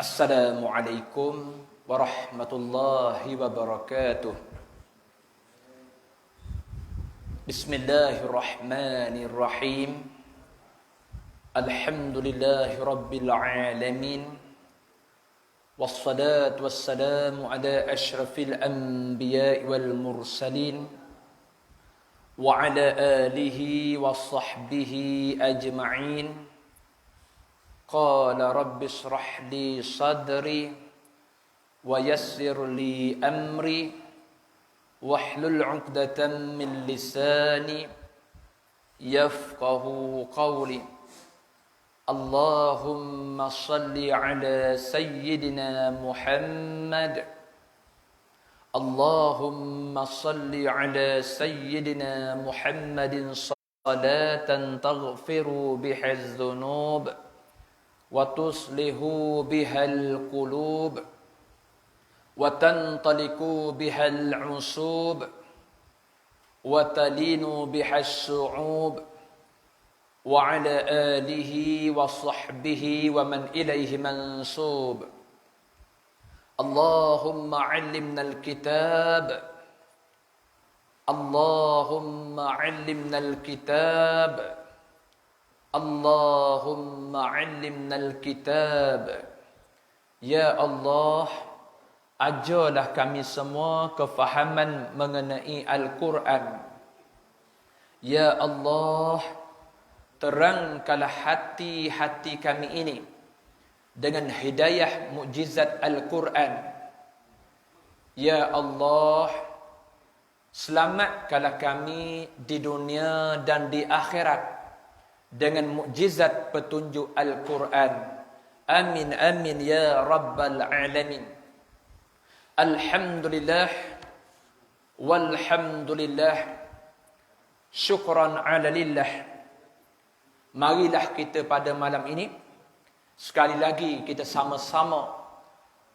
Assalamualaikum warahmatullahi wabarakatuh. Bismillahirrahmanirrahim. Alhamdulillahi rabbil alamin. Wassalatu wassalamu ala asyrafil anbiya'i wal mursalin wa ala alihi wa sahbihi ajma'in. Qala rabbi shrah li sadri wa yassir li amri wahlul 'uqdatam min lisani yafqahu qawli. Allahumma salli ala sayyidina Muhammad. Allahumma salli ala sayyidina Muhammadin salatan taghfiru biha adh-dhunub وتصلح بها القلوب وتنطلق بها العصوب وتلين بها الشعوب وعلى آله وصحبه ومن إليه منسوب. اللهم علمنا الكتاب. اللهم علمنا الكتاب. Allahumma 'allimnal kitab. Ya Allah, ajarlah kami semua kefahaman mengenai Al-Quran. Ya Allah, terangkanlah hati-hati kami ini dengan hidayah mukjizat Al-Quran. Ya Allah, selamatkanlah kami di dunia dan di akhirat dengan mukjizat petunjuk Al-Quran. Amin amin ya rabbal alamin. Alhamdulillah walhamdulillah syukran ala lillah. Marilah kita pada malam ini sekali lagi kita sama-sama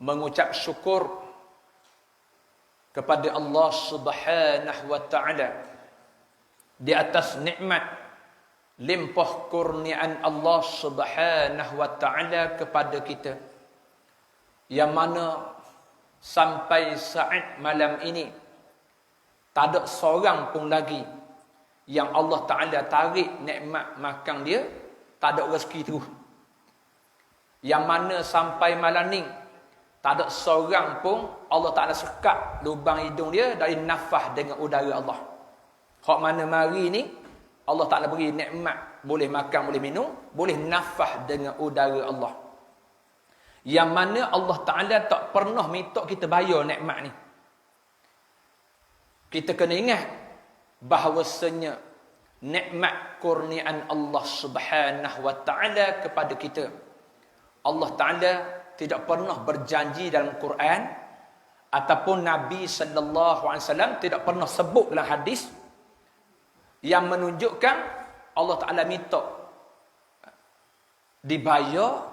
mengucap syukur kepada Allah Subhanahu wa taala di atas nikmat limpah kurniaan Allah Subhanahu wa taala kepada kita, yang mana sampai saat malam ini tak ada seorang pun lagi yang Allah Taala tarik nikmat makan dia, tak ada rezeki tu. Yang mana sampai malam ni tak ada seorang pun Allah Taala sekat lubang hidung dia dari nafas dengan udara Allah. Hak mana mari ni Allah Ta'ala beri nikmat, boleh makan, boleh minum, boleh nafas dengan udara Allah. Yang mana Allah Ta'ala tak pernah minta kita bayar nikmat ni. Kita kena ingat bahawasanya nikmat kurniaan Allah Subhanahu wa Ta'ala kepada kita. Allah Ta'ala tidak pernah berjanji dalam Quran ataupun Nabi sallallahu alaihi wasallam tidak pernah sebut dalam hadis yang menunjukkan Allah Ta'ala minta dibayar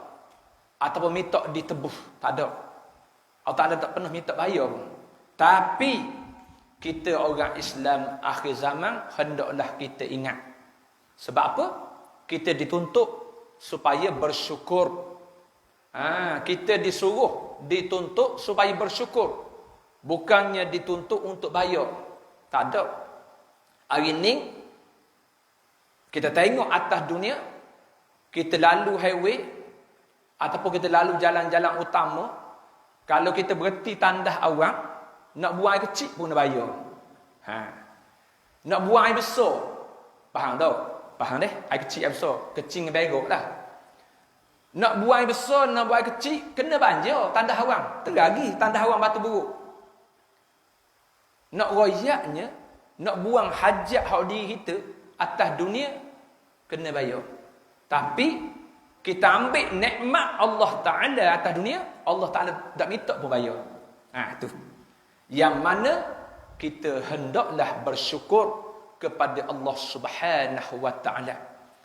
ataupun minta ditebus. Tak ada. Allah Ta'ala tak pernah minta bayar pun. Tapi kita orang Islam akhir zaman hendaklah kita ingat. Sebab apa? Kita dituntut supaya bersyukur. Kita dituntut supaya bersyukur. Bukannya dituntut untuk bayar. Tak ada. Hari ni kita tengok atas dunia, kita lalu highway ataupun kita lalu jalan-jalan utama, kalau kita berhenti tandas awang, nak buang air kecil pun nak bayar. Nak buang air besar, faham tak? Faham deh? Air kecil, air besar, kecil dengan berok lah. Nak buang air besar, nak buang air kecil, kena banjar tandas awang. Terlagi tandas awang batu buruk. Nak royaknya, nak buang hajat hak diri kita atas dunia, kena bayar. Tapi kita ambil nikmat Allah Ta'ala atas dunia, Allah Ta'ala tak minta pun bayar. Itu yang mana kita hendaklah bersyukur kepada Allah Subhanahu wa Ta'ala.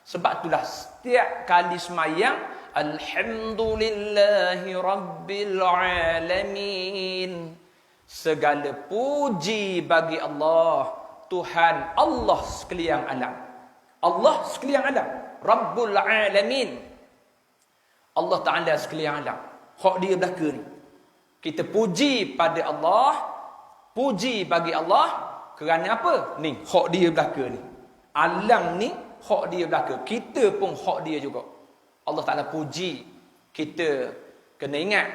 Sebab itulah setiap kali semayang, Alhamdulillahi Rabbil Alamin, segala puji bagi Allah, Tuhan Allah sekalian alam. Allah sekalian alam, Rabbul Alamin. Allah Ta'ala sekalian alam. hak dia belaka ni. Kita puji pada Allah, puji bagi Allah kerana apa? Ni, hak dia belaka ni. Alam ni hak dia belaka. Kita pun hak dia juga. Allah Ta'ala puji. Kita kena ingat,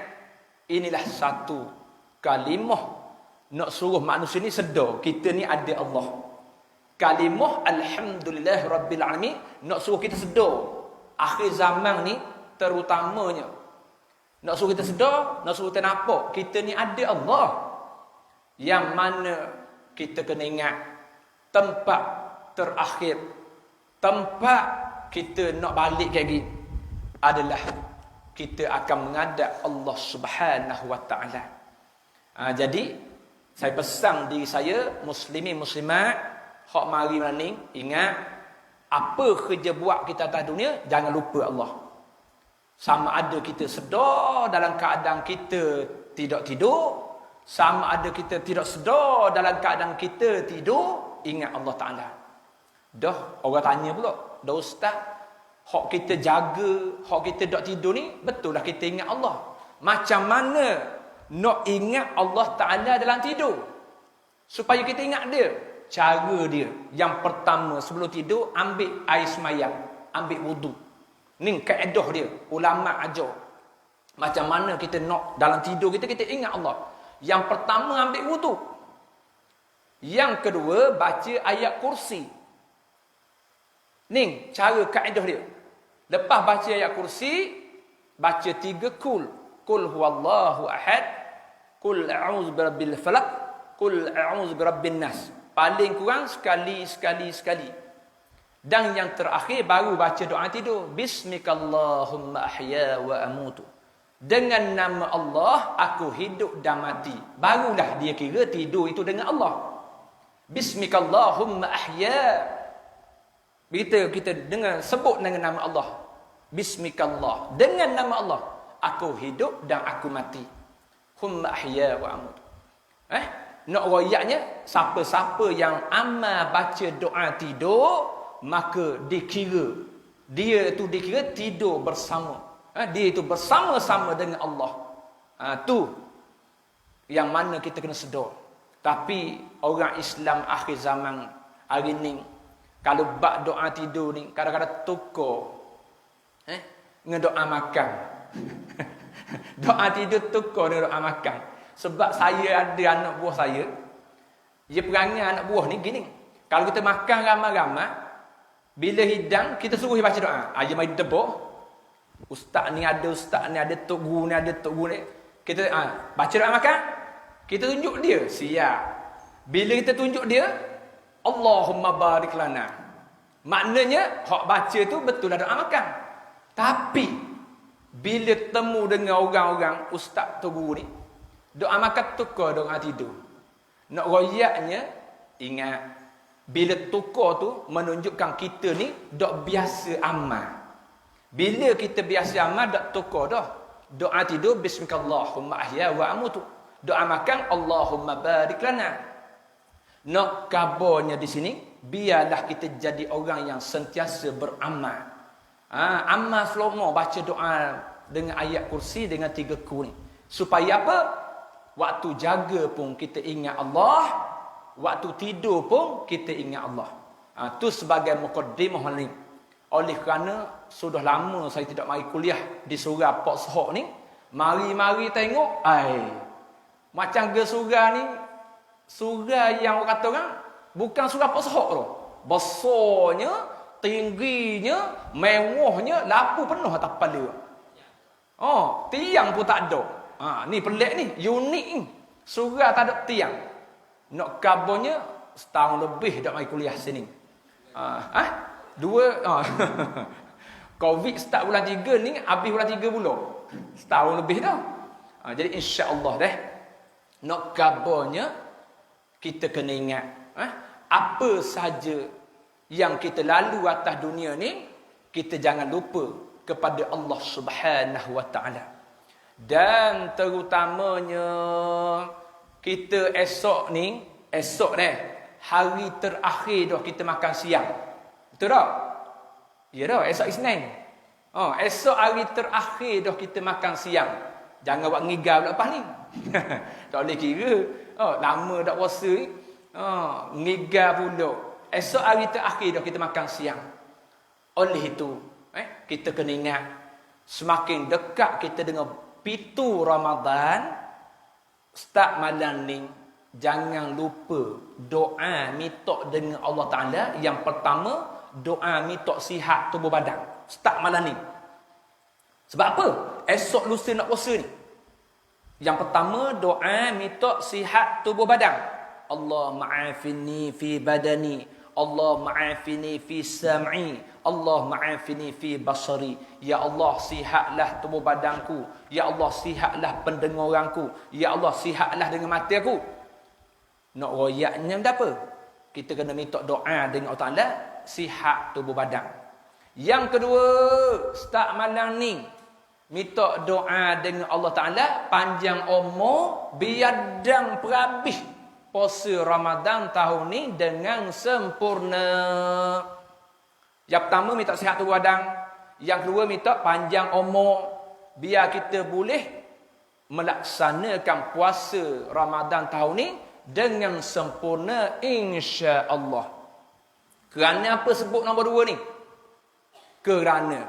inilah satu kalimah nak suruh manusia ni sedar kita ni ada Allah. Kalimah alhamdulillah rabbil alamin nak suruh kita sedar akhir zaman ni terutamanya. Nak suruh kita sedar, nak suruh kita nampak kita ni ada Allah. Yang mana kita kena ingat tempat terakhir, tempat kita nak balik lagi adalah kita akan menghadap Allah Subhanahu wa taala. Jadi saya pesan diri saya, muslimin muslimat, hak mari maning, ingat apa kerja buat kita atas dunia, jangan lupa Allah. Sama ada kita sedar dalam keadaan kita tidak tidur, sama ada kita tidak sedar dalam keadaan kita tidur, ingat Allah Ta'ala. Dah, orang tanya pula, dah ustaz, hak kita jaga, hak kita tak tidur ni, betul lah kita ingat Allah. Macam mana nak ingat Allah Ta'ala dalam tidur? Supaya kita ingat dia. Cara dia, yang pertama sebelum tidur, ambil air semayang, ambil wudu. Ni kaedah dia, ulama ajar. Macam mana kita nak dalam tidur kita ingat Allah. Yang pertama ambil wudu. Yang kedua baca ayat kursi. Ni cara kaedah dia. Lepas baca ayat kursi, baca 3 kul. Kul huwallahu ahad, kul a'udzu birabbil falaq, kul a'udzu birabbin nas. Paling kurang sekali. Dan yang terakhir baru baca doa tidur. Bismikallahumma ahya wa amutu. Dengan nama Allah aku hidup dan mati. Barulah dia kira tidur itu dengan Allah. Bismikallahumma ahya. Kita dengan sebut dengan nama Allah. Bismikallah. Dengan nama Allah aku hidup dan aku mati. Humma ahya wa amutu. Nak royaknya, siapa-siapa yang amal baca doa tidur, maka dikira dia itu dikira tidur bersama. Dia itu bersama-sama dengan Allah. Tu yang mana kita kena sedar. Tapi orang Islam akhir zaman hari ni, kalau bab doa tidur ni kadang-kadang tukar dengan doa makan. Doa tidur tukar dengan doa makan. Sebab saya ada anak buah saya, dia perangai anak buah ni gini. Kalau kita makan ramai-ramai, bila hidang, kita suruh dia baca doa. Dia mari debuk. Ustaz ni ada, tok guru ni ada, tok guru ni. Kita baca doa makan. Kita tunjuk dia. Siap. Bila kita tunjuk dia, Allahumma barik lana. Maknanya, hak baca tu betul lah doa makan. Tapi, bila temu dengan orang-orang ustaz, tok guru ni, doa makan tukar doa tidur. Nak royaknya, ingat, bila tukar tu menunjukkan kita ni dok biasa amal. Bila kita biasa amal dok tukar dah. Doa tidur bismikallahumma ahya wa amutu. Doa makan Allahumma barik lana. Nak kabarnya di sini, biarlah kita jadi orang yang sentiasa beramal. Amal selama baca doa dengan ayat kursi dengan 3 kul. Supaya apa? Waktu jaga pun kita ingat Allah, waktu tidur pun kita ingat Allah. Tu sebagai muqaddimah ni. Oleh kerana sudah lama saya tidak mari kuliah di surau Pok Sohok ni, mari-mari tengok, macam ke surau ni, surau yang orang kata orang bukan surau Pok Sohok tu. Besarnya, tingginya, mewahnya, lampu penuh atas kepala. Tiang pun tak ada. Ni pelik ni, unik ni. Surau tak ada tiang. Nak kabarnya setahun lebih dah mai kuliah sini. Covid start bulan 3 ni, habis bulan 3 bulan. Setahun lebih dah. Jadi insya-Allah dah. Nak kabarnya kita kena ingat, apa saja yang kita lalu atas dunia ni, kita jangan lupa kepada Allah Subhanahu wa taala. Dan terutamanya kita esok dah hari terakhir dah kita makan siang. Betul tak? Ya dah, esok Isnin. Esok hari terakhir dah kita makan siang. Jangan buat ngigau lepas ni. Tak boleh kira. Lama tak puasa ni. Ngigau pula. Esok hari terakhir dah kita makan siang. Oleh itu, kita kena ingat, semakin dekat kita dengan pintu Ramadan, start malam ni, jangan lupa doa minta dengan Allah Ta'ala. Yang pertama, doa minta sihat tubuh badan. Start malam ni. Sebab apa? Esok lusa nak puasa ni. Yang pertama, doa minta sihat tubuh badan. Allah ma'afini fi badani, Allah ma'afini fi sam'i, Allah ma'afini fi basari. Ya Allah, sihatlah tubuh badanku. Ya Allah, sihatlah pendengaranku. Ya Allah, sihatlah dengan mata aku. Nak royaknya apa? Kita kena minta doa dengan Allah Ta'ala, sihat tubuh badan. Yang kedua, start malam ni, minta doa dengan Allah Ta'ala, panjang umur, biar dan perhabis puasa Ramadan tahun ni dengan sempurna. Yang pertama, minta sihat tubuh badan. Yang kedua, minta panjang umur, biar kita boleh melaksanakan puasa Ramadan tahun ni dengan sempurna, insya-Allah. Kerana apa sebut nombor 2 ni? Kerana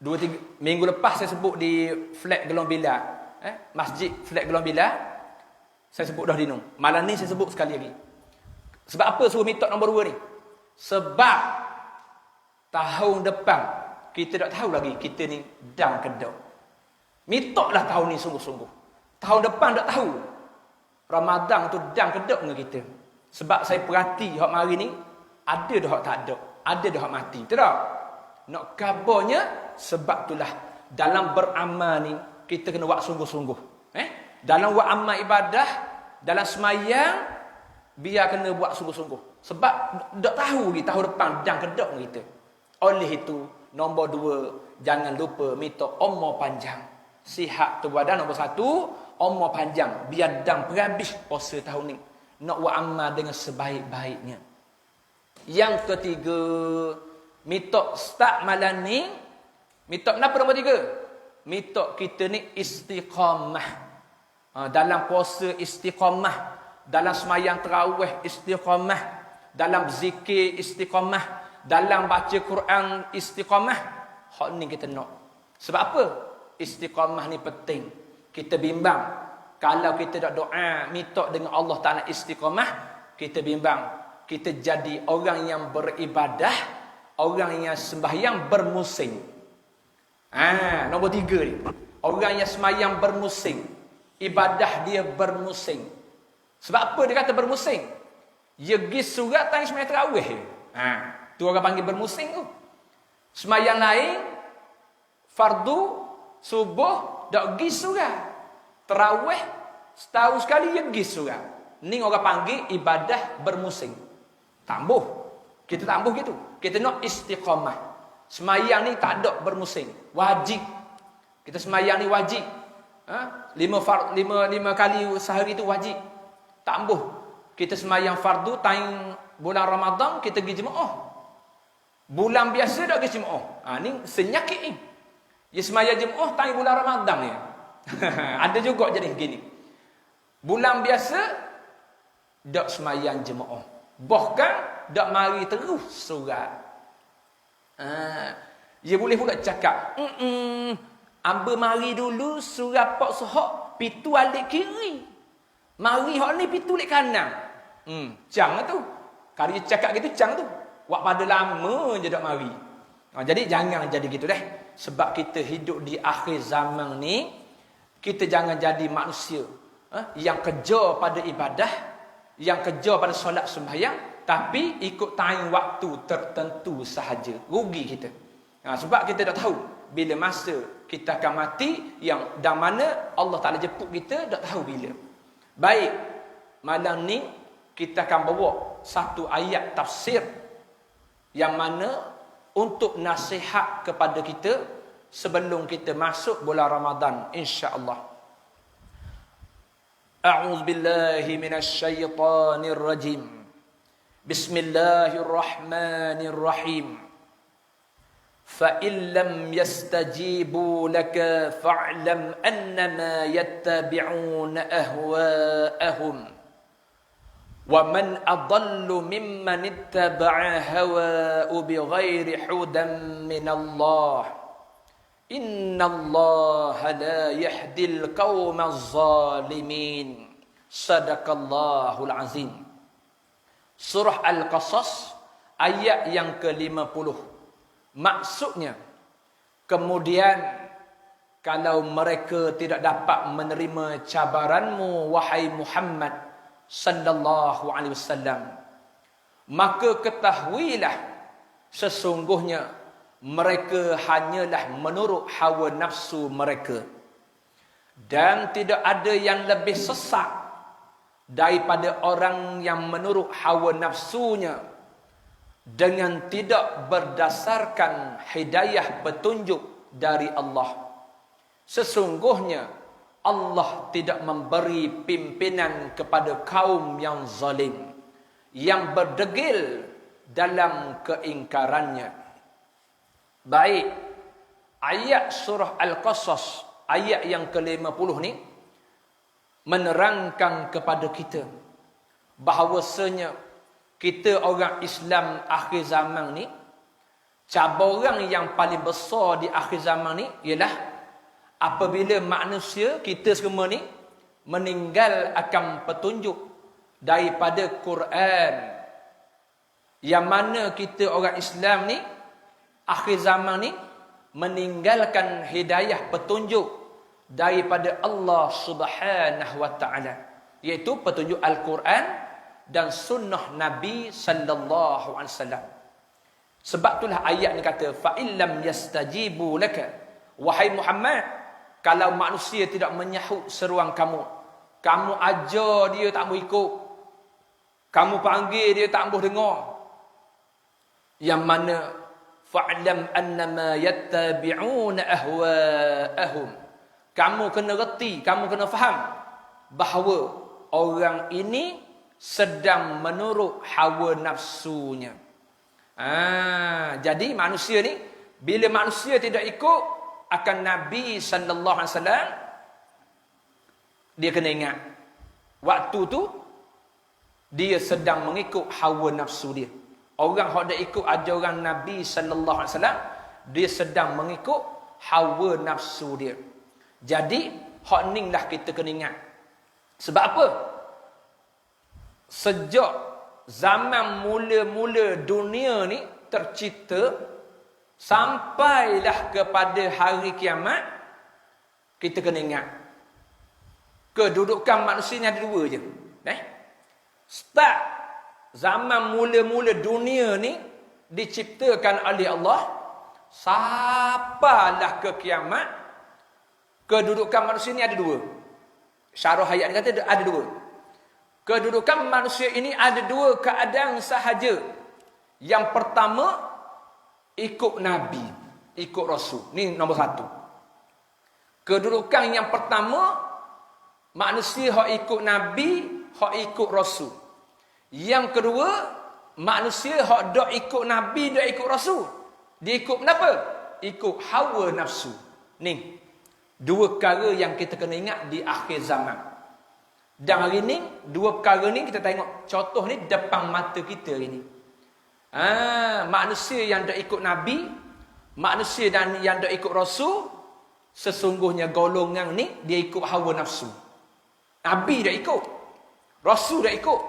2-3 minggu lepas saya sebut di flat Gelong Bila, masjid flat Gelong Bila, saya sebut dah di nu. Malam ni saya sebut sekali lagi. Sebab apa suruh minta nombor 2 ni? Sebab tahun depan kita tak tahu lagi kita ni dang kedok. Mintalah tahun ni sungguh-sungguh. Tahun depan tak tahu Ramadan tu dang kedok dengan kita. Sebab saya perhati hak mari ni, ada dah hak tak ada, ada dah hak mati. Betul tak? Nak kabarnya, sebab itulah dalam beramal ni kita kena buat sungguh-sungguh. Dalam buat amal ibadah, dalam semayang, biar kena buat sungguh-sungguh. Sebab tak tahu lagi tahun depan dang kedok dengan kita. Oleh itu, nombor 2, jangan lupa minta umur panjang. Sihat tubuh badan nombor 1, umur panjang, biar dang perhabis puasa tahun ni. Nak buat amal dengan sebaik-baiknya. Yang ketiga, minta start malam ni, minta kenapa nombor 3? Minta kita ni istiqamah. Dalam puasa istiqamah, dalam semayang tarawih istiqamah, dalam zikir istiqamah, dalam baca Quran istiqamah. Hak ni kita nak. Sebab apa? Istiqamah ni penting. Kita bimbang. Kalau kita tak doa, minta dengan Allah Ta'ala istiqamah, kita bimbang. Kita jadi orang yang beribadah, orang yang sembahyang bermusing. Nombor 3 ni. Orang yang sembahyang bermusing. Ibadah dia bermusing. Sebab apa dia kata bermusing? Dia pergi surat tanya sembahyang tarawih. Tu orang panggil bermusing tu. Sembahyang lain, fardu, subuh, tak pergi surat. Tarawih, setahun sekali dia pergi surat. Ni orang panggil ibadah bermusing. Tambuh. Kita tambuh gitu. Kita nak istiqamah. Sembahyang ni tak ada bermusing. Wajib. Kita sembahyang ni wajib. 5 kali sehari tu wajib. Tambuh. Kita sembahyang fardu time bulan Ramadan, kita pergi jemaah. Bulan biasa tak pergi jemaah. Ni senyakit ni. Dia sembahyang jemaah time bulan Ramadan ni. Ada juga jadi gini. Bulan biasa tak sembahyang jemaah. Bahkan tak mari terus surat. Dia boleh pula cakap, Amba mari dulu surat pak sohok pitu alik kiri. Mari hok ni pitu alik kanan. Cang tu. Kalau dia cakap gitu cang tu. Wak pada lama je tak mari. Jadi jangan jadi gitu deh. Sebab kita hidup di akhir zaman ni, kita jangan jadi manusia yang kejar pada ibadah, yang kejar pada solat sembahyang, tapi ikut time waktu tertentu sahaja. Rugi kita. Sebab kita dah tahu bila masa kita akan mati, yang dan mana Allah Ta'ala jemput kita, tak tahu bila. Baik, malam ni kita akan bawa satu ayat tafsir yang mana untuk nasihat kepada kita sebelum kita masuk bulan Ramadan, insya-Allah. A'udzu billahi minasyaitonir rajim. Bismillahirrahmanirrahim. فَإِن لَّمْ يَسْتَجِيبُوا لَكَ فَاعْلَمْ أَنَّمَا يَتَّبِعُونَ أَهْوَاءَهُمْ وَمَنْ أَضَلُّ مِمَّنِ اتَّبَعَ هَوَاهُ بِغَيْرِ هُدًى مِّنَ اللَّهِ إِنَّ اللَّهَ لَا يَهْدِي الْقَوْمَ الظَّالِمِينَ صدق الله العظيم. Surah Al-Qasas ayat yang ke-50. Maksudnya, kemudian kalau mereka tidak dapat menerima cabaranmu wahai Muhammad sallallahu alaihi wasallam, maka ketahuilah sesungguhnya mereka hanyalah menurut hawa nafsu mereka, dan tidak ada yang lebih sesat daripada orang yang menurut hawa nafsunya dengan tidak berdasarkan hidayah petunjuk dari Allah. Sesungguhnya Allah tidak memberi pimpinan kepada kaum yang zalim, yang berdegil dalam keingkarannya. Baik, ayat surah Al-Qasas ayat yang ke-50 ni menerangkan kepada kita bahawasanya kita orang Islam akhir zaman ni, cabaran yang paling besar di akhir zaman ni ialah apabila manusia kita semua ni meninggal akan petunjuk daripada Quran. Yang mana kita orang Islam ni akhir zaman ni meninggalkan hidayah petunjuk daripada Allah Subhanahu wa taala, iaitu petunjuk Al-Quran dan sunnah Nabi sallallahu alaihi wasallam. Sebab itulah ayat ni kata fa illam yastajibu laka, wahai Muhammad, kalau manusia tidak menyahut seruan kamu, kamu ajar dia tak mau ikut, kamu panggil dia tak mau dengar, yang mana fa'lam annama yattabi'una ahwa'ahum, kamu kena reti, kamu kena faham bahawa orang ini sedang menurut hawa nafsunya. Jadi manusia ni, bila manusia tidak ikut akan Nabi sallallahu alaihi wasallam, dia kena ingat waktu tu dia sedang mengikut hawa nafsu dia. Orang yang dak ikut ajaran Nabi sallallahu alaihi wasallam, dia sedang mengikut hawa nafsu dia. Jadi hak ni lah kita kena ingat. Sebab apa? Sejak zaman mula-mula dunia ni tercipta sampailah kepada hari kiamat, kita kena ingat kedudukan manusia ni ada dua je. Start zaman mula-mula dunia ni diciptakan oleh Allah, sampailah ke kiamat, kedudukan manusia ni ada dua. Syarah ayat ni kata ada dua. Kedudukan manusia ini ada dua keadaan sahaja. Yang pertama, ikut Nabi, ikut Rasul. Ni nombor satu. Kedudukan yang pertama, manusia yang ikut Nabi, yang ikut Rasul. Yang kedua, manusia yang tak ikut Nabi, tak ikut Rasul. Dia ikut kenapa? Ikut hawa nafsu. Ni, dua perkara yang kita kena ingat di akhir zaman. Dan hari ni, dua perkara ni kita tengok contoh ni depan mata kita hari ni. Manusia yang tak ikut Nabi, manusia yang tak ikut Rasul, sesungguhnya golongan ni dia ikut hawa nafsu. Nabi tak ikut, Rasul tak ikut.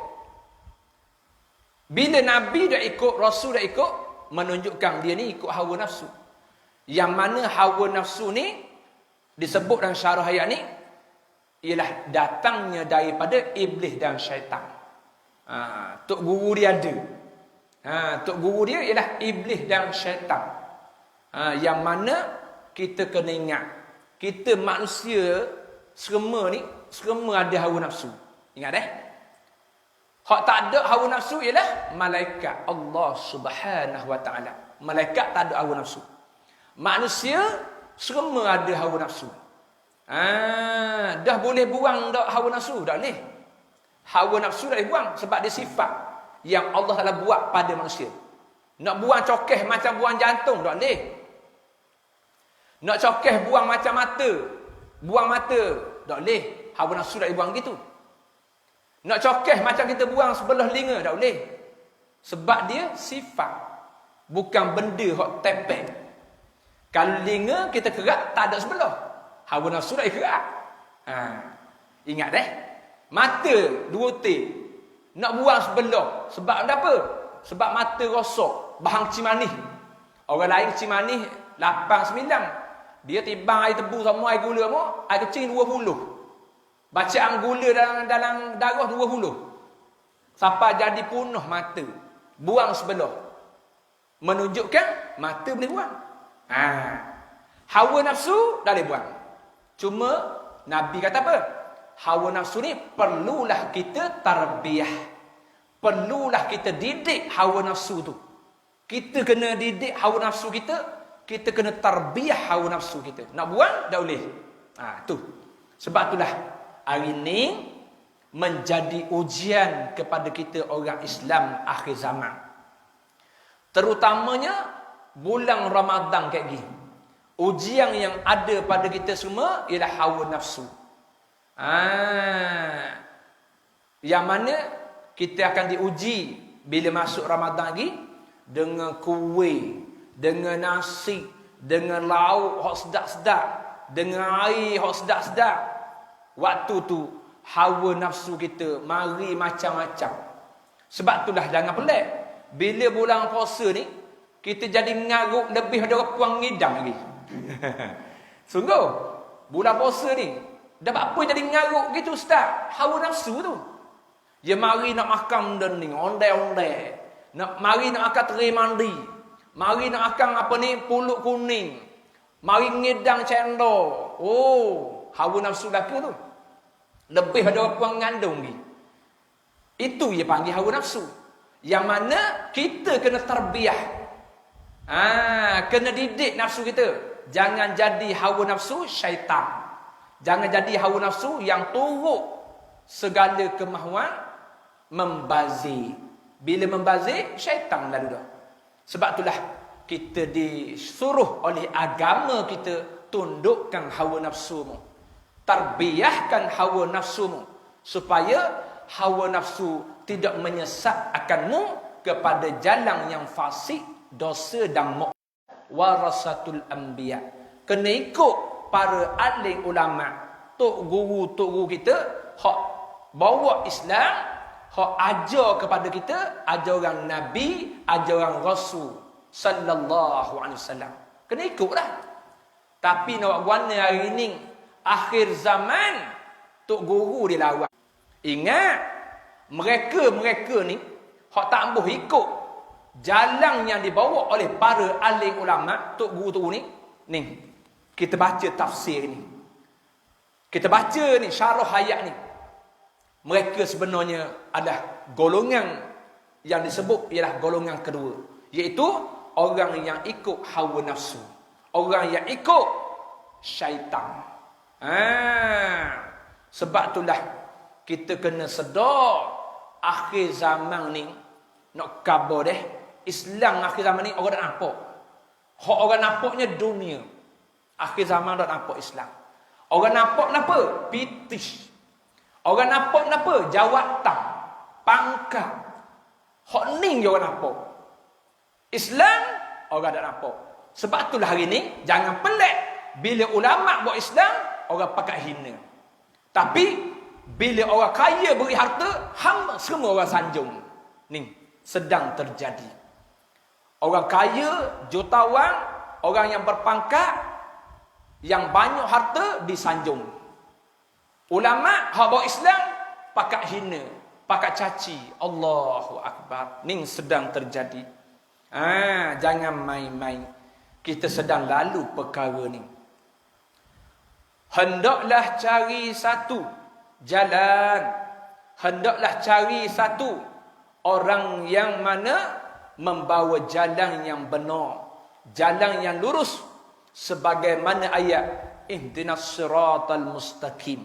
Bila Nabi tak ikut, Rasul tak ikut, menunjukkan dia ni ikut hawa nafsu. Yang mana hawa nafsu ni disebut dalam syarah ayat ni ialah datangnya daripada iblis dan syaitan. Tok guru dia ada. Tok guru dia ialah iblis dan syaitan. Yang mana kita kena ingat, kita manusia semua ni, semua ada hawa nafsu. Ingat hak tak ada hawa nafsu ialah malaikat Allah Subhanahu wa taala. Malaikat tak ada hawa nafsu. Manusia semua ada hawa nafsu. Dah boleh buang dak hawa nafsu? Tak boleh. Hawa nafsu dah dibuang sebab dia sifat yang Allah Taala buat pada manusia. Nak buang cokeh macam buang jantung tak boleh. Nak cokeh buang macam mata. Buang mata. Tak boleh. Hawa nafsu tak dibuang gitu. Nak cokeh macam kita buang sebelah telinga. Tak boleh. Sebab dia sifat. Bukan benda hok tepek. Kalau telinga kita kerak, tak ada sebelah. Hawa nafsu tak dikerak. Ingat Mata, 2 tip. Nak buang sebelah. Sebab apa? Sebab mata rosak. Bahang cimanih. Orang lain cimanih 8, 9. Dia timbang air tebu sama air gula semua. Air kecil 20. Bacaan gula dalam darah 20. Sampai jadi punah mata. Buang sebelah. Menunjukkan mata boleh buang. Hawa nafsu dah boleh buang. Cuma Nabi kata apa? Hawa nafsu ni perlulah kita tarbiyah. Perlulah kita didik hawa nafsu tu. Kita kena didik hawa nafsu kita. Kita kena tarbiyah hawa nafsu kita. Nak buang dah boleh. Tu. Sebab itulah hari ini menjadi ujian kepada kita orang Islam akhir zaman. Terutamanya bulan Ramadan kayak gini. Ujian yang ada pada kita semua ialah hawa nafsu. Yang mana kita akan diuji bila masuk Ramadan lagi dengan kuih, dengan nasi, dengan lauk hok sedap-sedap, dengan air hok sedap-sedap. Waktu tu hawa nafsu kita mari macam-macam. Sebab itulah jangan pelik. Bila bulan puasa ni kita jadi mengaruk lebih daripada puang ngidam lagi. Sungguh bulan puasa ni dah apa jadi mengaruk gitu ustaz? Hawa nafsu tu. Dia mari nak makan dan ni ondai-ondai. Mari nak makan teri mandi. Mari nak makan apa ni pulut kuning. Mari ngidang cendol. Hawa nafsu laka tu. Lebih pada puang ngandung ni. Itu dia panggil hawa nafsu. Yang mana kita kena tarbiyah. Kena didik nafsu kita. Jangan jadi hawa nafsu syaitan. Jangan jadi hawa nafsu yang turut segala kemahuan membazir. Bila membazir, syaitan lalu dah. Sebab itulah kita disuruh oleh agama kita tundukkan hawa nafsumu. Tarbiyahkan hawa nafsumu. Supaya hawa nafsu tidak menyesatkanmu kepada jalan yang fasik, dosa dan maksiat. Warasatul anbiya. Kena ikut para alim ulama, tok guru kita hak bawa Islam, hak ajar kepada kita ajaran Nabi, ajaran Rasul sallallahu alaihi wasallam. Kena ikutlah. Tapi nak buat guna hari ini akhir zaman, tok guru dia lawan. Ingat, mereka ni hak tak ambuh ikut jalan yang dibawa oleh para alim ulama, tok guru tu ni. Kita baca tafsir ni. Kita baca ni syarah ayat ni. Mereka sebenarnya adalah golongan yang disebut ialah golongan kedua, iaitu orang yang ikut hawa nafsu, orang yang ikut syaitan. Sebab itulah kita kena sedar akhir zaman ni nak khabar Islam akhir zaman ni orang tak nampak. Hak orang nampaknya dunia. Akhir zaman tak nampak Islam. Orang nampak kenapa? Pitish. Orang nampak kenapa? Jawatan, pangkat. Hak ni je orang nampak. Islam orang tak nampak. Sebab itulah hari ni jangan pelik bila ulama buat Islam orang pakat hina. Tapi bila orang kaya beri harta, semua orang sanjung. Ni sedang terjadi. Orang kaya, jutawan, orang yang berpangkat, yang banyak harta disanjung. Ulama hak bawa Islam pakat hina, pakat caci. Allahu akbar. Ni sedang terjadi. Jangan main-main. Kita sedang lalu perkara ni. Hendaklah cari satu jalan. Hendaklah cari satu orang yang mana membawa jalan yang benar, jalan yang lurus, sebagaimana ayat ihdinas siratal mustaqim.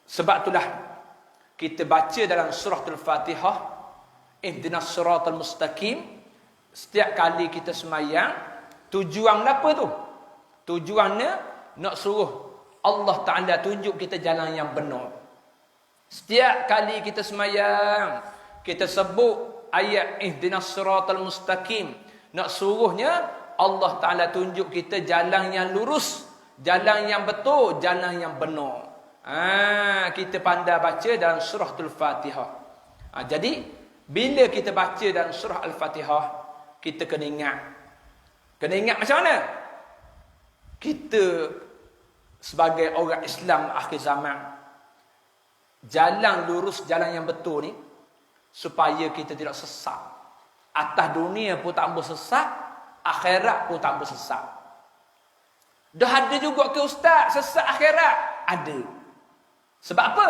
Sebab itulah kita baca dalam surah Al-Fatihah ihdinas siratal mustaqim. Setiap kali kita semayang, Tujuan apa tu? Tujuannya nak suruh Allah Ta'ala tunjuk kita jalan yang benar. Setiap kali kita semayang, kita sebut ayat ihdinas siratal mustaqim. Nak suruhnya Allah Ta'ala tunjuk kita jalan yang lurus, jalan yang betul, jalan yang benar. Kita pandai baca dalam surah Al-Fatihah. Jadi, bila kita baca dalam surah Al-Fatihah, kita kena ingat. Kena ingat macam mana? Kita sebagai orang Islam akhir zaman, jalan lurus, jalan yang betul ni, supaya kita tidak sesat. Atas dunia pun tak boleh sesat, akhirat pun tak boleh sesat. Dah ada juga ke ustaz sesat akhirat? Ada. Sebab apa?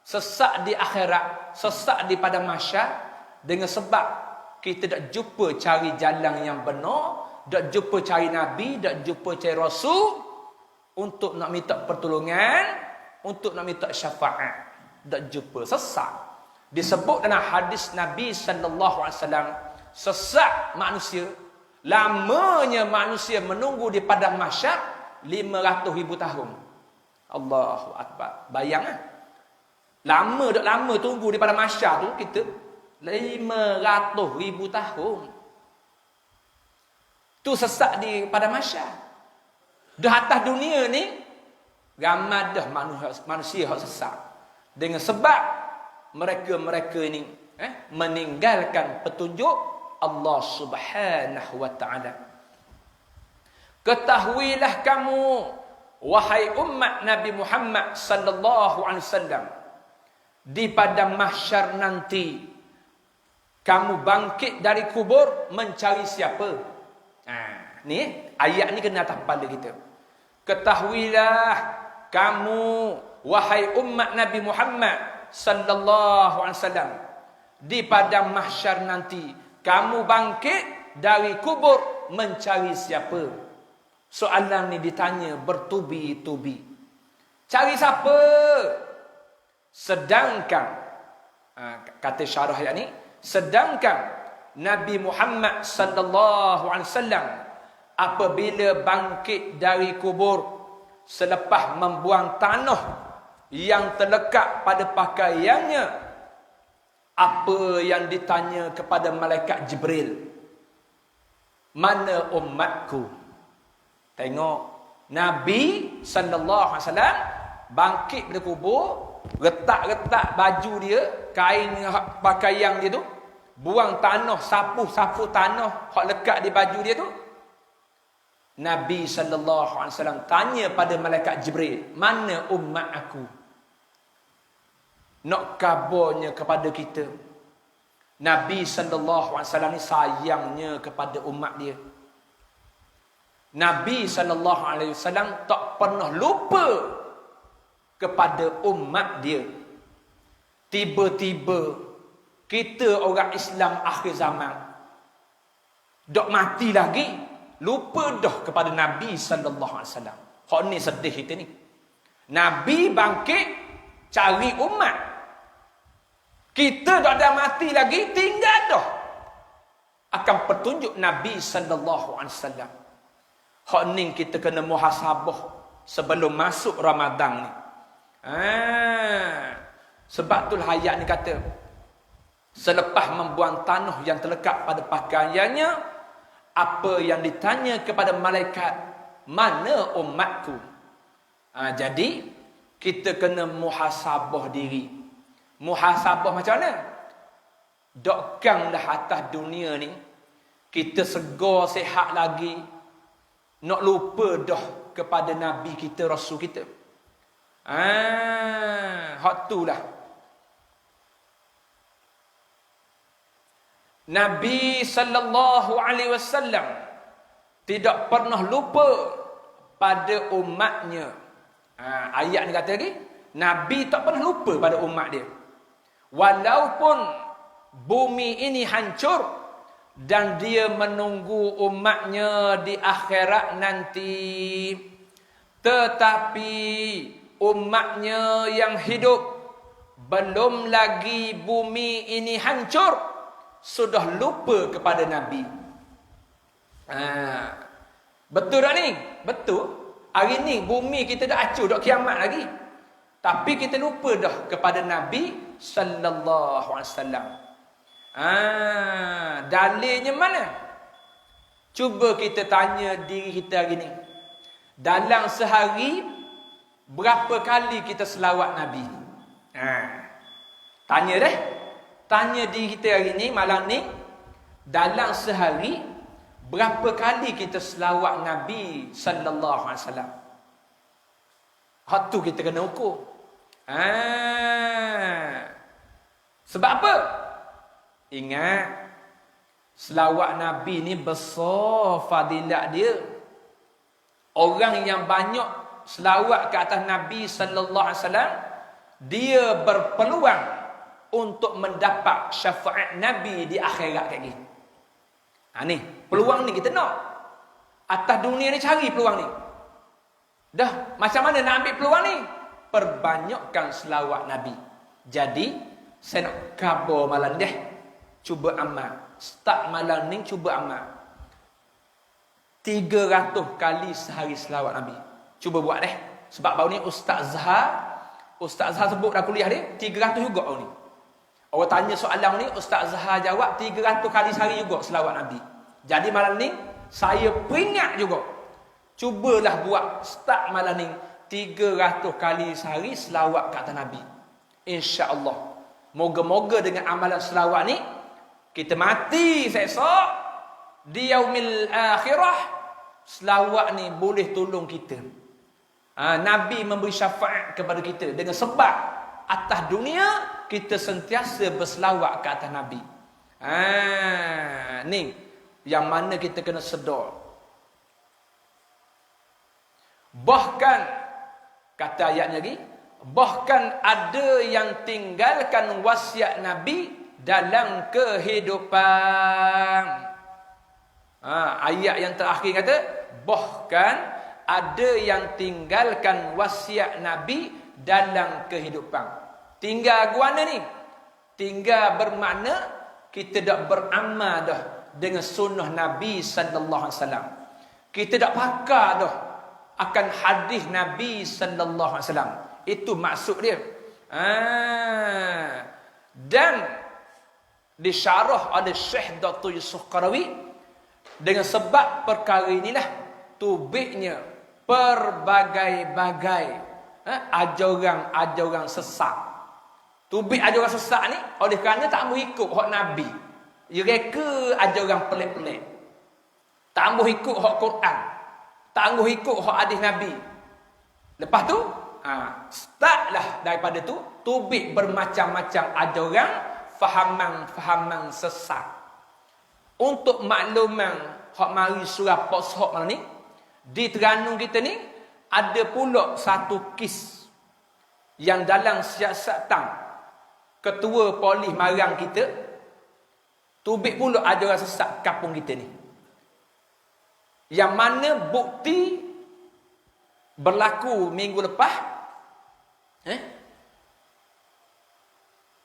Sesat di akhirat, sesat di pada mahsyar, dengan sebab kita tak jumpa cari jalan yang benar, tak jumpa cari Nabi, tak jumpa cari Rasul, untuk nak minta pertolongan, untuk nak minta syafaat. Tak jumpa, sesat. Disebut dalam hadis Nabi SAW, sesat manusia, lamanya manusia menunggu di padang mahsyar 500,000 tahun. Allahu Akbar. Bayang lah. Lama tunggu di padang mahsyar tu kita 500,000 tahun. Tu sesat di padang mahsyar. Dah atas dunia ni ramai dah manusia yang sesat. Dengan sebab mereka ini meninggalkan petunjuk Allah Subhanahu wa taala. Ketahuilah kamu, wahai umat Nabi Muhammad sallallahu alaihi wasallam, di padang mahsyar nanti kamu bangkit dari kubur mencari siapa? Ni ayat ni kena atas kepala kita. Ketahuilah kamu, wahai umat Nabi Muhammad sallallahu alaihi wasallam, di padang mahsyar nanti kamu bangkit dari kubur mencari siapa? Soalan ni ditanya bertubi-tubi. Cari siapa? Sedangkan kata syarah ayat ni, sedangkan Nabi Muhammad sallallahu alaihi wasallam apabila bangkit dari kubur selepas membuang tanah yang terlekat pada pakaiannya, apa yang ditanya kepada malaikat Jibril? Mana umatku? Tengok, Nabi sallallahu alaihi wasallam bangkit dari kubur, retak-retak baju dia, kain pakaian dia tu, buang tanah, sapu tanah hak lekat di baju dia tu. Nabi sallallahu alaihi wasallam tanya pada malaikat Jibril, mana umat aku? Nak kabarnya kepada kita, Nabi sallallahu alaihi wasallam ni sayangnya kepada umat dia. Nabi sallallahu alaihi wasallam tak pernah lupa kepada umat dia. Tiba-tiba kita orang Islam akhir zaman dok mati lagi, lupa dah kepada Nabi sallallahu alaihi wasallam. Hak ni sedih kita ni. Nabi bangkit cari umat. Kita dah ada mati lagi, tinggal dah akan petunjuk Nabi sallallahu alaihi wasallam. Hak ni kita kena muhasabah sebelum masuk Ramadan ni. Sebab tu ayat ni kata, selepas membuang tanah yang terlekat pada pakaiannya, apa yang ditanya kepada malaikat, mana umatku? Jadi kita kena muhasabah diri. Muhasabah macam mana? Dokkanlah atas dunia ni kita segar sihat lagi, nak lupa dah kepada Nabi kita, Rasul kita. Hak tu lah. Nabi sallallahu alaihi wasallam tidak pernah lupa pada umatnya. Ayat ni kata lagi, Nabi tak pernah lupa pada umat dia. Walaupun bumi ini hancur dan dia menunggu umatnya di akhirat nanti, tetapi umatnya yang hidup belum lagi bumi ini hancur sudah lupa kepada Nabi. Betul tak ni? Betul. Hari ni bumi kita dah acur, dah kiamat lagi. Tapi kita lupa dah kepada Nabi sallallahu alaihi wasallam. Dalilnya mana? Cuba kita tanya diri kita hari ni. Dalam sehari berapa kali kita selawat Nabi? Tanya deh. Tanya diri kita hari ni, malam ni. Dalam sehari berapa kali kita selawat Nabi sallallahu alaihi wasallam? Hak tu kita kena ukur. Sebab apa? Ingat, selawat Nabi ni besar fadilat dia. Orang yang banyak selawat ke atas Nabi sallallahu alaihi wasallam, dia berpeluang untuk mendapat syafaat Nabi di akhirat kayak gini. Ni, peluang ni kita nak. Atas dunia ni cari peluang ni. Dah, macam mana nak ambil peluang ni? Perbanyakkan selawat Nabi. Jadi, saya nak khabar malam deh. Cuba amal. Start malam ni cuba amal. 300 kali sehari selawat Nabi. Cuba buat deh. Sebab baru ni Ustaz Zahar sebut dah kuliah dia 300 juga baru ni. Orang tanya soalan ni, Ustaz Zahar jawab 300 kali sehari juga selawat Nabi. Jadi malam ni saya peringat juga. Cubalah buat start malam ni 300 kali sehari selawat ke atas Nabi. Insya-Allah. Moga-moga dengan amalan selawat ni kita mati esok di yaumil akhirah, selawat ni boleh tolong kita. Nabi memberi syafaat kepada kita dengan sebab atas dunia kita sentiasa berselawat ke atas Nabi. Ni yang mana kita kena sedar. Bahkan kata ayatnya lagi, bahkan ada yang tinggalkan wasiat Nabi dalam kehidupan. Ayat yang terakhir kata, bahkan ada yang tinggalkan wasiat Nabi dalam kehidupan. Tinggal guana ni, tinggal bermakna kita dak beramal dah dengan sunnah Nabi sallallahu alaihi wasallam. Kita dak pakar dah akan hadis Nabi sallallahu alaihi wasallam. Itu maksud dia. Dan disyarah oleh Syekh Dr. Yusuf Qarawi, dengan sebab perkara inilah tubiknya berbagai-bagai ajaran-ajaran sesat. Tubik ajaran sesat ni oleh kerana tak mau ikut hak Nabi. Dia reka ajaran pelik-pelik. Tak mau ikut hak Quran. Tak mau ikut hak hadis Nabi. Lepas tu, startlah daripada tu tubik bermacam-macam ajaran, fahaman-fahaman sesat. Untuk makluman hak mari surah Fussilat malam ni, di Terengganu kita ni ada pula satu kes yang dalam siasatan ketua polis marang kita, tubik pula ajaran sesat kampung kita ni. Yang mana bukti berlaku minggu lepas,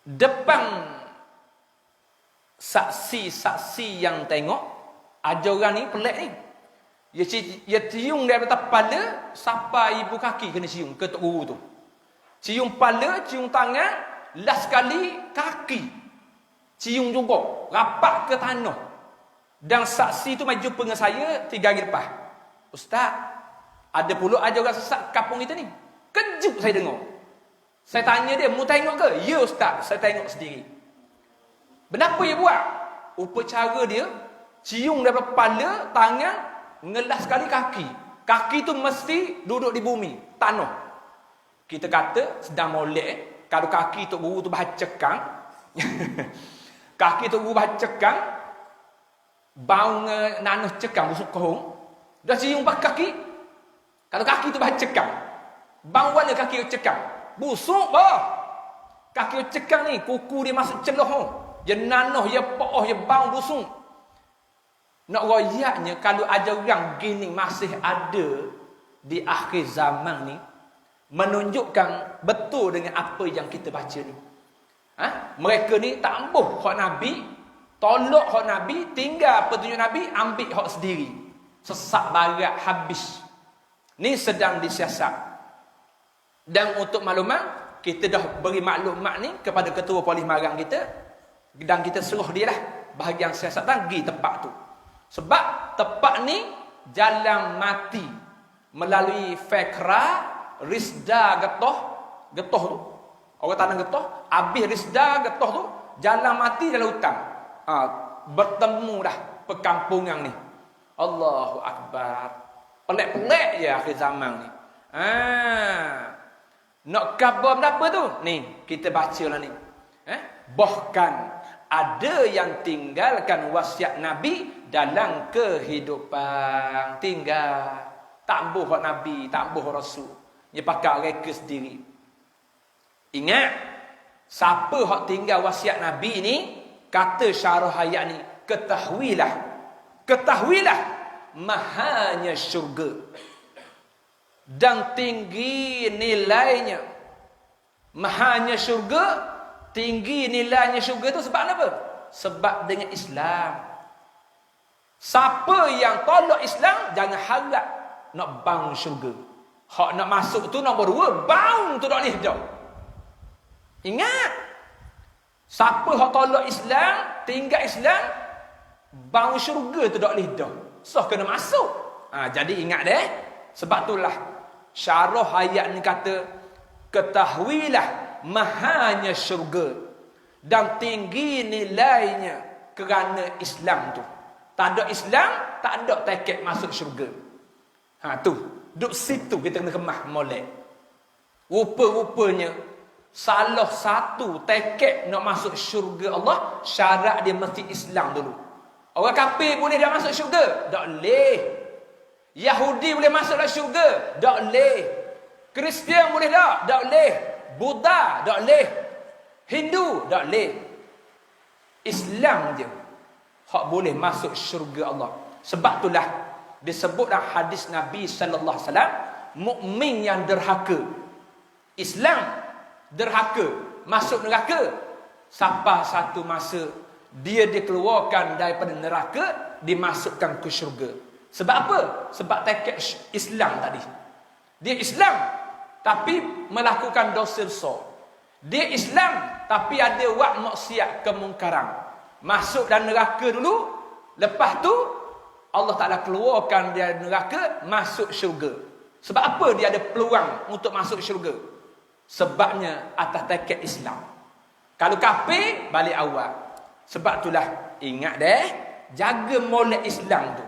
depan saksi-saksi yang tengok ajaran ni pelik ni. Dia cium daripada kepala sampai ibu kaki kena cium ke tok guru tu. Cium kepala, cium tangan, last sekali kaki. Cium juga, rapat ke tanah. Dan saksi tu maju jumpa dengan saya 3 hari lepas. Ustaz, ada pula ajaran sesat kampung kita ni. Kejut saya dengar. Saya tanya dia, mu tengok ke? Ya Ustaz, saya tengok sendiri. Kenapa dia buat? Upacara dia, cium daripada kepala, tangan, ngelas sekali kaki. Kaki tu mesti duduk di bumi, tanah. Kita kata sedang molek, kalau kaki tok guru tu bahacekang, kaki tok guru bahacekang, bau nanuh cekang busuk kohong, dah cium pakai kaki. Kalau kaki tu bahacekang, bau mana kaki cekang? Busuk bah. Kaki cekang ni, kuku dia masuk celoh. Dia nanuh, dia poh, dia bau busuk. Nak royaknya kalau ajaran gini masih ada di akhir zaman ni, menunjukkan betul dengan apa yang kita baca ni. Mereka ni tak ambuh hak Nabi, Tolak hak Nabi, tinggal petunjuk Nabi, ambil hak sendiri. Sesak barat habis. Ni sedang disiasat. Dan untuk maklumat, kita dah beri maklumat ni kepada ketua polis Marang kita, dan kita suruh dia lah bahagian siasatan pergi tempat tu. Sebab tempat ni jalan mati melalui Fakra, Risda, Getoh tu. Orang tanah Getoh, habis Risda, Getoh tu, jalan mati dalam hutan. Bertemu dah perkampungan ni. Allahu Akbar. Pelik-pelik je akhir zaman ni. Nak khabar apa tu? Ni, kita baca lah ni. Bahkan ada yang tinggalkan wasiat Nabi dalam kehidupan. Tinggal. Tak ambuh hak Nabi, tak ambuh Rasul. Dia pakai reka sendiri. Ingat, siapa hak tinggal wasiat Nabi ni, kata syarah ayat ni, ketahuilah, mahanya syurga dan tinggi nilainya. Mahanya syurga, tinggi nilainya syurga tu sebab apa? Sebab dengan Islam. Siapa yang tolak Islam, jangan harap nak bang syurga. Hak nak masuk tu nombor 2, bang tu tak boleh dah. Ingat, siapa hak tolak Islam, tinggal Islam, bang syurga tu tak boleh dah. So kena masuk. Jadi ingat deh. Sebab itulah syarah ayat ni kata, ketahuilah mahanya syurga dan tinggi nilainya kerana Islam tu. Tak ada Islam, tak ada tiket masuk syurga. Tu, duduk situ kita kena kemah molek. Rupa-rupanya salah satu tiket nak masuk syurga Allah, syarat dia mesti Islam dulu. Orang kafir boleh dah masuk syurga? Tak boleh. Yahudi boleh masuk dalam syurga? Tak boleh. Kristian boleh tak? Tak boleh. Buddha? Tak boleh. Hindu? Tak boleh. Islam je hak boleh masuk syurga Allah. Sebab itulah disebut dalam hadis Nabi sallallahu alaihi wasallam, mukmin yang derhaka, Islam derhaka, masuk neraka, sampai satu masa dia dikeluarkan daripada neraka, dimasukkan ke syurga. Sebab apa? Sebab tiket Islam tadi. Dia Islam tapi melakukan dosa besar. Dia Islam tapi ada buat maksiat kemungkaran. Masuk dalam neraka dulu, lepas tu Allah Ta'ala keluarkan dia dari neraka, masuk syurga. Sebab apa dia ada peluang untuk masuk syurga? Sebabnya atas tiket Islam. Kalau kafir, balik awal. Sebab itulah, ingat deh, jaga molek Islam tu.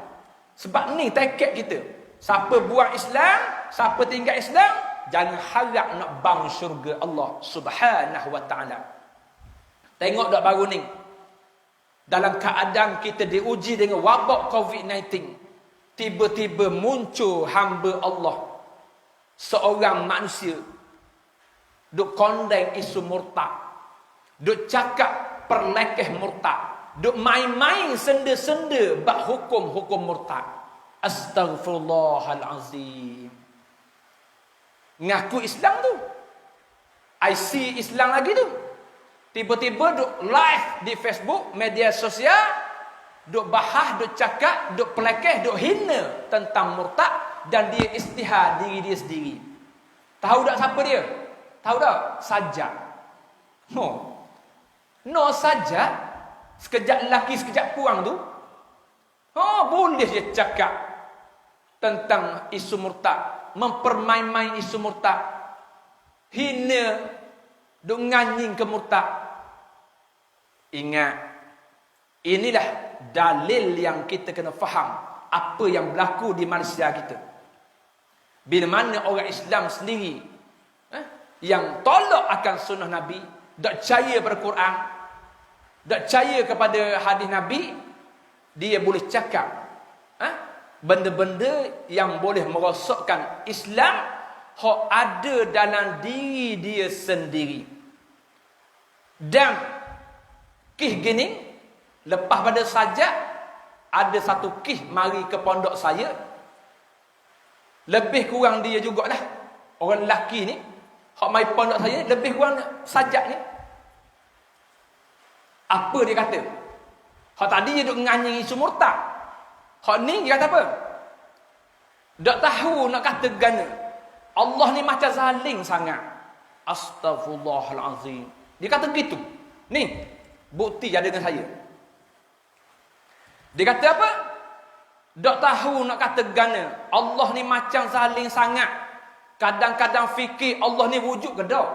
Sebab ni tiket kita. Siapa buang Islam, siapa tinggal Islam, jangan harap nak bang syurga Allah Subhanahu wa ta'ala. Tengok dak baru ni, dalam keadaan kita diuji dengan wabak COVID-19, tiba-tiba muncul hamba Allah, seorang manusia, duk kondeng isu murtad, duk cakap perlekeh murtad, duk main-main senda-senda bab hukum-hukum murtad. Astaghfirullahalazim. Ngaku Islam tu, IC Islam lagi tu, tiba-tiba duk live di Facebook, media sosial, duk bahas, duk cakap, duk pelekeh, duk hina tentang murtad, dan dia istihad diri dia sendiri. Tahu tak siapa dia? Tahu tak? Sajak. No Sajak, sekejap lelaki sekejap puang tu, boleh dia cakap tentang isu murtad, mempermain-main isu murtad, hina, duk nganying ke murtad. Ingat, inilah dalil yang kita kena faham apa yang berlaku di Malaysia kita. Bila mana orang Islam sendiri yang tolak akan sunnah Nabi, tak percaya pada Quran, tak percaya kepada hadis Nabi, dia boleh cakap benda-benda yang boleh merosakkan Islam hak ada dalam diri dia sendiri. Dan kih gini, lepas pada Sajak, ada satu kih mari ke pondok saya, lebih kurang dia jugalah, orang lelaki ni hak mari pondok saya, lebih kurang Sajak ni. Apa dia kata? Hak tadi dia duk nganying isu murtad. Hak ni dia kata apa? Tak tahu nak kata gana. Allah ni macam zalim sangat. Astaghfirullahalazim. Dia kata gitu. Ni, bukti ada dengan saya. Dia kata apa? Tak tahu nak kata gana. Allah ni macam zalim sangat. Kadang-kadang fikir Allah ni wujud ke tak?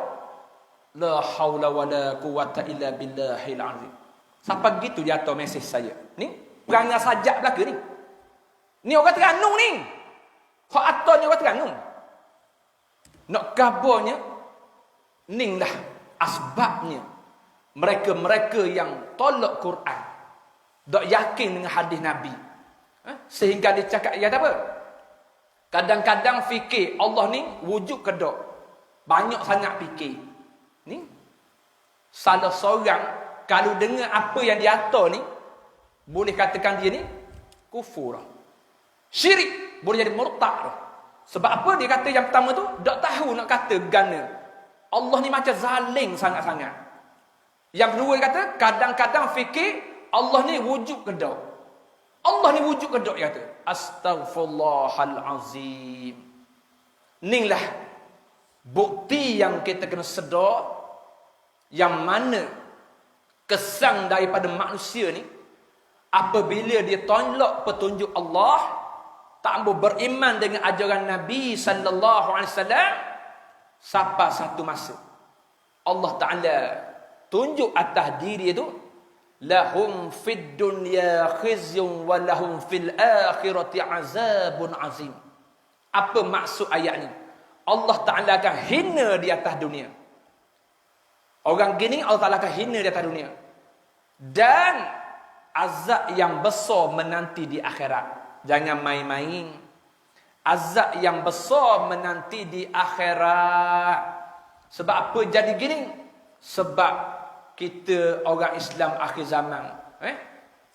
La haula wala quwata illa billahil azim. Siapa gitu dia atur mesej saya. Ni, perangai sajak belaka ni. Ni orang Terengganu ni. Hak aturnya orang Terengganu. Nak kabarnya, ni lah asbabnya. Mereka-mereka yang tolak Quran. Tak yakin dengan hadis Nabi. Sehingga dia cakap, dia kata apa? Kadang-kadang fikir Allah ni wujud ke tak? Banyak sangat fikir. Ni, salah seorang kalau dengar apa yang diatur ni, boleh katakan dia ni kufur. Syirik, boleh jadi murtad. Sebab apa dia kata yang pertama tu? Tak tahu nak kata gana. Allah ni macam zalim sangat-sangat. Yang kedua dia kata, kadang-kadang fikir Allah ni wujud ke tak? Allah ni wujud ke tak? Dia kata, astaghfirullahalazim. Inilah bukti yang kita kena sedar, yang mana kesan daripada manusia ni, apabila dia tolak petunjuk Allah, tak mau beriman dengan ajaran Nabi sallallahu alaihi wasallam, sampai satu masa Allah Taala tunjuk atas diri itu, lahum fid dunya khizyun wa lahum fil akhirati azabun azim. Apa maksud ayat ni? Allah Taala akan hina di atas dunia. Orang gini Allah Taala akan hina di atas dunia. Dan azab yang besar menanti di akhirat. Jangan main-main. Azab yang besar menanti di akhirat. Sebab apa jadi gini? Sebab kita orang Islam akhir zaman.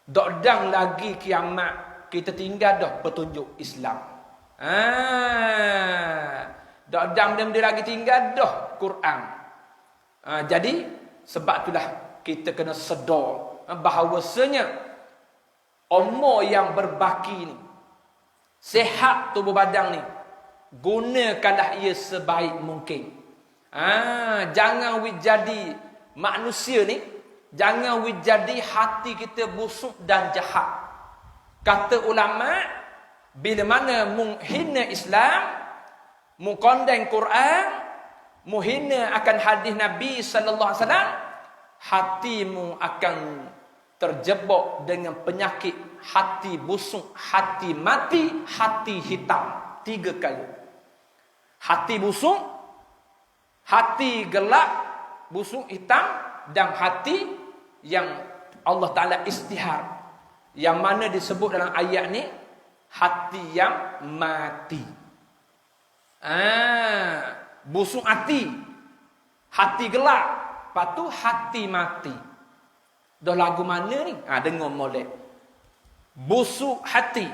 Dok dang lagi kiamat, kita tinggal dah petunjuk Islam. Dok dang benda lagi tinggal dah Quran. Jadi sebab itulah kita kena sedar bahawasanya umur yang berbaki ni, sihat tubuh badan ni, gunakanlah ia sebaik mungkin. Jangan jadi manusia ni, jangan jadi hati kita busuk dan jahat. Kata ulama, bila mana menghina Islam, mengkondeng Quran, menghina akan hadis Nabi sallallahu alaihi wasallam, hatimu akan terjebak dengan penyakit hati busuk, hati mati, hati hitam. 3 kali. Hati busuk, hati gelap, busuk hitam, dan hati yang Allah Ta'ala istihar. Yang mana disebut dalam ayat ni, hati yang mati. Busuk hati, hati gelap, lepas tu hati mati. Dah lagu mana ni? Dengar molek. Busuk hati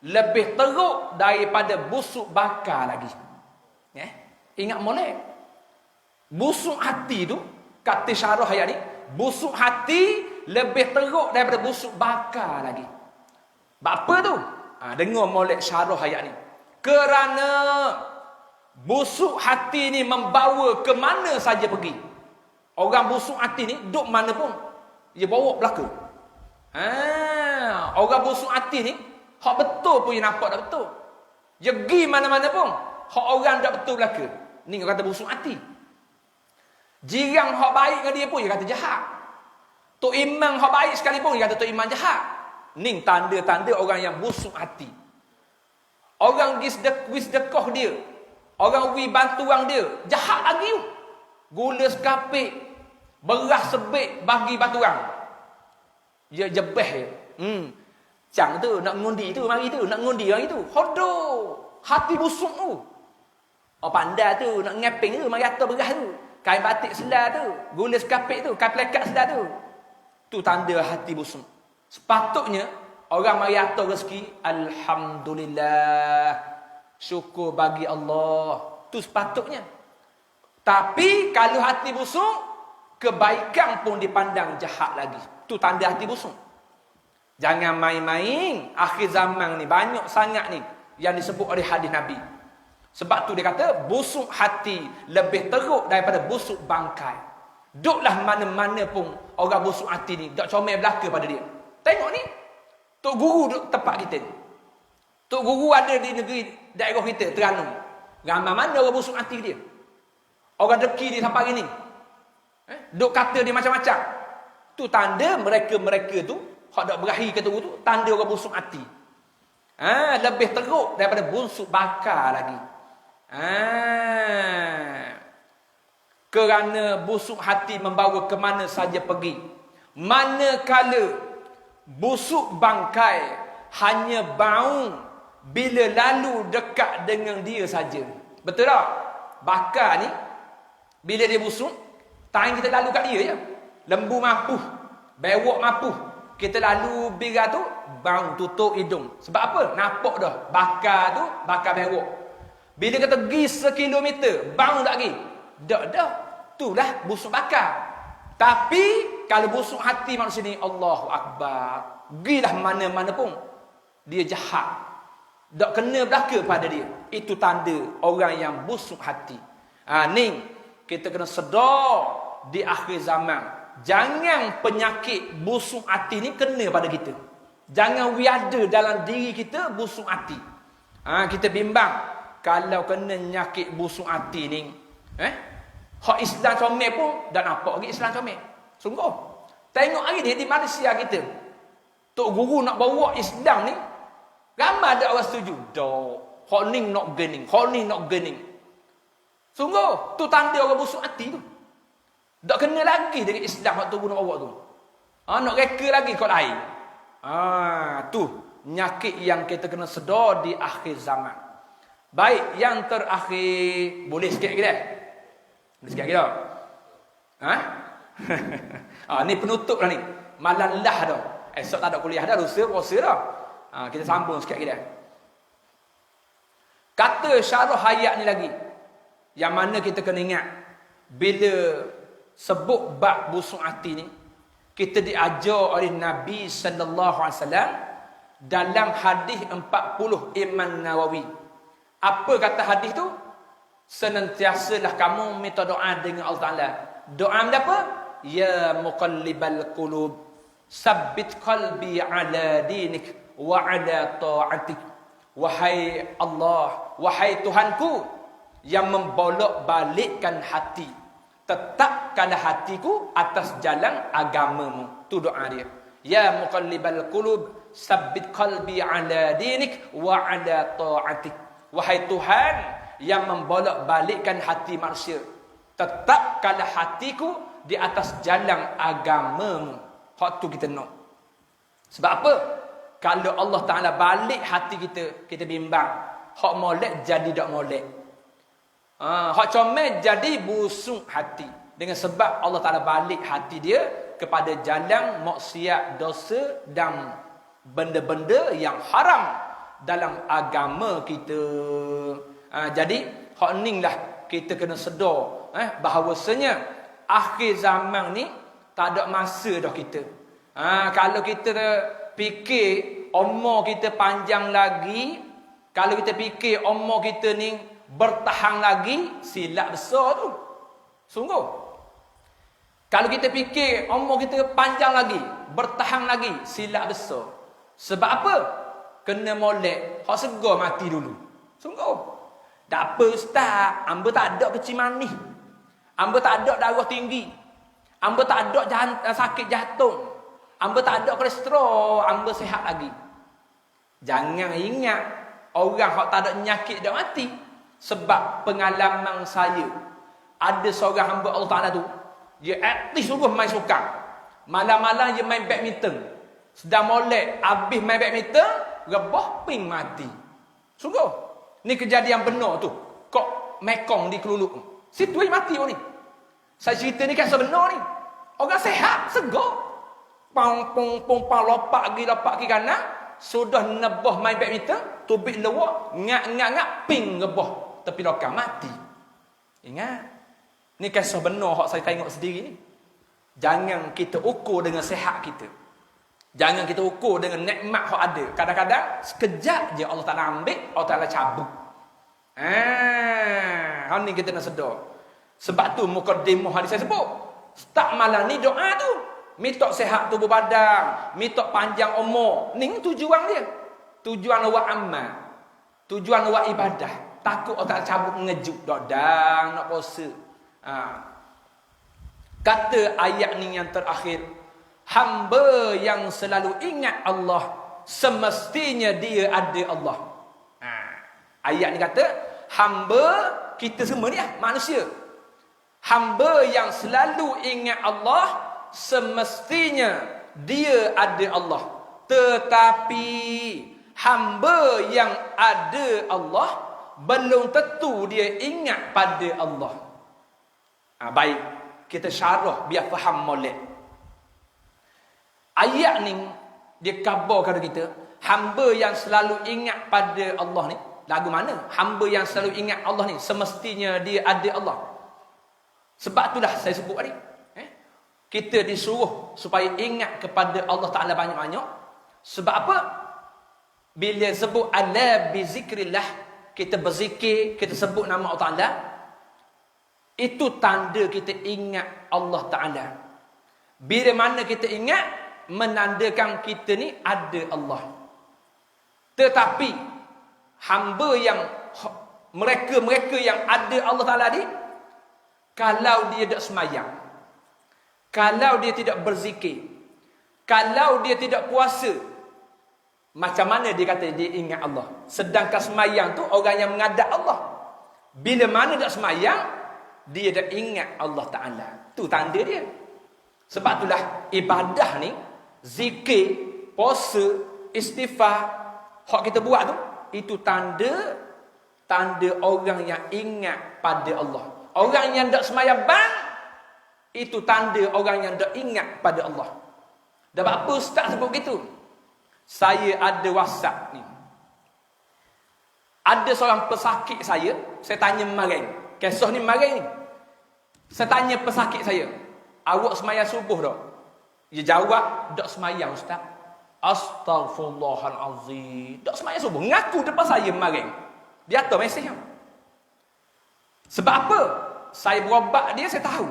lebih teruk daripada busuk bakar lagi. Ingat molek. Busuk hati tu, kata syarah ayat ni, busuk hati lebih teruk daripada busuk bakar lagi. Apa tu? Dengar molek syarah ayat ni. Kerana busuk hati ni membawa ke mana saja pergi. Orang busuk hati ni duduk mana pun dia bawa belaka. Orang busuk hati ni hak betul pun dia nampak tak betul. Dia pergi mana-mana pun hak orang tak betul belaka. Ni kata busuk hati. Jiran hak baik dengan dia pun dia kata jahat. Tok imam hak baik sekalipun dia kata tok imam jahat. Ni tanda-tanda orang yang busuk hati. Orang wis sedekah dia, orang wi bantuan dia, jahat lagi. Gula sekapik, beras sebik bagi bantuan. Dia jebeh dia. Cang tu nak ngundi tu mari tu, nak ngundi hari tu. Hodoh, hati busuk tu. Pandai tu nak ngeping tu mari atur beras tu. Kain batik selah tu, gula sekapik tu, kain pelekat selah tu. Tu tanda hati busuk. Sepatutnya orang mari atur rezeki, alhamdulillah, syukur bagi Allah. Tu sepatutnya. Tapi kalau hati busuk, kebaikan pun dipandang jahat lagi. Tu tanda hati busuk. Jangan main-main. Akhir zaman ni banyak sangat ni yang disebut oleh hadis Nabi. Sebab tu dia kata busuk hati lebih teruk daripada busuk bangkai. Duklah mana-mana pun orang busuk hati ni tak comel belaka pada dia. Tengok ni. Tok Guru duduk tempat kita ni. Tok Guru ada di negeri daerah kita, Terengganu. Ramai mana orang busuk hati dia. Orang deki dia sampai gini. Duk kata dia macam-macam. Tu tanda mereka-mereka tu, hak dak berakhir kata tu, tanda orang busuk hati. Lebih teruk daripada busuk bakar lagi. Kerana busuk hati membawa ke mana saja pergi. Manakala busuk bangkai hanya bau bila lalu dekat dengan dia saja. Betul tak? Bakar ni bila dia busuk, tangan kita lalu kat dia je. Lembu mapuh, bewok mapuh, kita lalu bira tu, bau tutup hidung. Sebab apa? Nampak dah. Bakar tu, bakar bewok. Bila kita pergi sekilometer, bau tak pergi? Tak dah. Itulah busuk bakar. Tapi, kalau busuk hati manusia ni, Allahu Akbar. Gilah mana-mana pun. Dia jahat. Tak kena belaka pada dia. Itu tanda orang yang busuk hati. Ni, kita kena sedar di akhir zaman. Jangan penyakit busuk hati ni kena pada kita. Jangan wiada dalam diri kita busuk hati. Kita bimbang. Kalau kena nyakit busuk hati ni, hak Islam comel pun dah nampak lagi Islam comel. Sungguh. Tengok hari ni di Malaysia kita. Tok Guru nak bawa Islam ni, ramai ada orang setuju. Dak. Hak ni nak gening, hak ni nak gening. Sungguh, tu tanda orang busuk hati tu. Tak kena lagi dengan Islam hak Tok Guru nak bawa tu. Nak reka lagi kot lain. Tu nyakit yang kita kena sedar di akhir zaman. Baik, yang terakhir, boleh sikit lagi dah? Boleh sikit lagi tak? Ni penutup dah ni. Malam lah dah. Esok tak ada kuliah dah, puasa dah. Kita sambung sikit lagi dah. Kata syarah hayat ni lagi. Yang mana kita kena ingat. Bila sebut bab busuk hati ni, kita diajar oleh Nabi SAW dalam hadis 40 Imam Nawawi. Apa kata hadis tu? Senantiasalah kamu minta doa dengan Allah Ta'ala. Doa apa? Ya muqallibal qulub, sabbit qalbi ala dinik wa ala ta'atik. Wahai Allah, wahai Tuhanku yang membolak balikkan hati, tetapkanlah hatiku atas jalan agamamu. Tu doa dia. Ya muqallibal qulub, sabbit qalbi ala dinik wa ala ta'atik. Wahai Tuhan yang membolak balikkan hati manusia, tetapkanlah hatiku di atas jalan agamamu. Hak tu kita nak. Sebab apa? Kalau Allah Ta'ala balik hati kita, kita bimbang. Hak molek jadi tak molek. Hak comel jadi busuk hati. Dengan sebab Allah Ta'ala balik hati dia kepada jalan maksiat, dosa dan benda-benda yang haram dalam agama kita. Jadi hak ni lah kita kena sedar bahawasanya akhir zaman ni tak ada masa dah kita. Kalau kita fikir umur kita panjang lagi, kalau kita fikir umur kita ni bertahan lagi, silap besar tu. Sungguh. Kalau kita fikir umur kita panjang lagi, bertahan lagi, silap besar. Sebab apa? Kena molek, hak segar mati dulu. Sungguh. Tak apa ustaz, hamba tak ada kecil manis. Hamba tak ada darah tinggi. Hamba tak ada sakit jantung. Hamba tak ada kolesterol, hamba sihat lagi. Jangan ingat orang hak tak ada penyakit dah mati. Sebab pengalaman saya, ada seorang hamba Allah Ta'ala tu, dia aktif sungguh main sukan. Malam-malam dia main badminton. Sedang molek, habis main badminton, rebah ping mati. Sungguh. Ni kejadian benar tu. Kok mekong di Keluluk. Situ dia mati orang ni. Saya cerita ni kan sebenar ni. Orang sehat, segar. Pong lopak pergi kanan. Sudah nebah main badminton, tubik lewak, ngak ping rebah tepi lokal mati. Ingat. Ni kisah benar hak saya tengok sendiri ni. Jangan kita ukur dengan sehat kita. Jangan kita ukur dengan nikmat yang ada. Kadang-kadang sekejap je Allah Ta'ala ambil, Allah Ta'ala cabut. Ni kita nak sedar. Sebab tu mukadimah hadis saya sebut. Start malam ni doa tu. Minta sihat tubuh badan, minta panjang umur. Ni tujuan dia. Tujuan awak amal. Tujuan awak ibadah. Takut Allah Ta'ala cabut ngejut. Dodang nak puasa. Kata ayat ni yang terakhir. Hamba yang selalu ingat Allah, semestinya dia ada Allah. Ayat ni kata, hamba kita semua ni manusia. Hamba yang selalu ingat Allah, semestinya dia ada Allah. Tetapi hamba yang ada Allah, belum tentu dia ingat pada Allah. Baik, kita syarah biar faham molek. Ayat ni dia khabar kepada kita, hamba yang selalu ingat pada Allah ni, lagu mana? Hamba yang selalu ingat Allah ni, semestinya dia ada Allah. Sebab itulah saya sebut tadi. Kita disuruh supaya ingat kepada Allah Ta'ala banyak-banyak. Sebab apa? Bila sebut ala bi zikrillah, kita berzikir, kita sebut nama Allah Ta'ala, itu tanda kita ingat Allah Ta'ala. Bila mana kita ingat, menandakan kita ni ada Allah. Tetapi hamba yang mereka yang ada Allah Ta'ala ni, kalau dia tak semayang, kalau dia tidak berzikir, kalau dia tidak puasa, macam mana dia kata dia ingat Allah? Sedangkan semayang tu orang yang menghadap Allah. Bila mana tak semayang, dia tak ingat Allah Ta'ala. Tu tanda dia. Sebab itulah ibadah ni, zikir, puasa, istighfar, hak kita buat tu, itu tanda orang yang ingat pada Allah. Orang yang tak semayang bang, itu tanda orang yang tak ingat pada Allah. Dan apa ustaz sebut gitu? Saya ada WhatsApp ni. Ada seorang pesakit saya tanya marang. Kisah ni marang ni. Saya tanya pesakit saya, awak semayang subuh tak? Dia jawab, tak semayang ustaz. Astaghfirullahalazim. Tak semayang subuh. Ngaku depan saya marang. Dia atas mesej. Sebab apa? Saya berobat dia, saya tahu.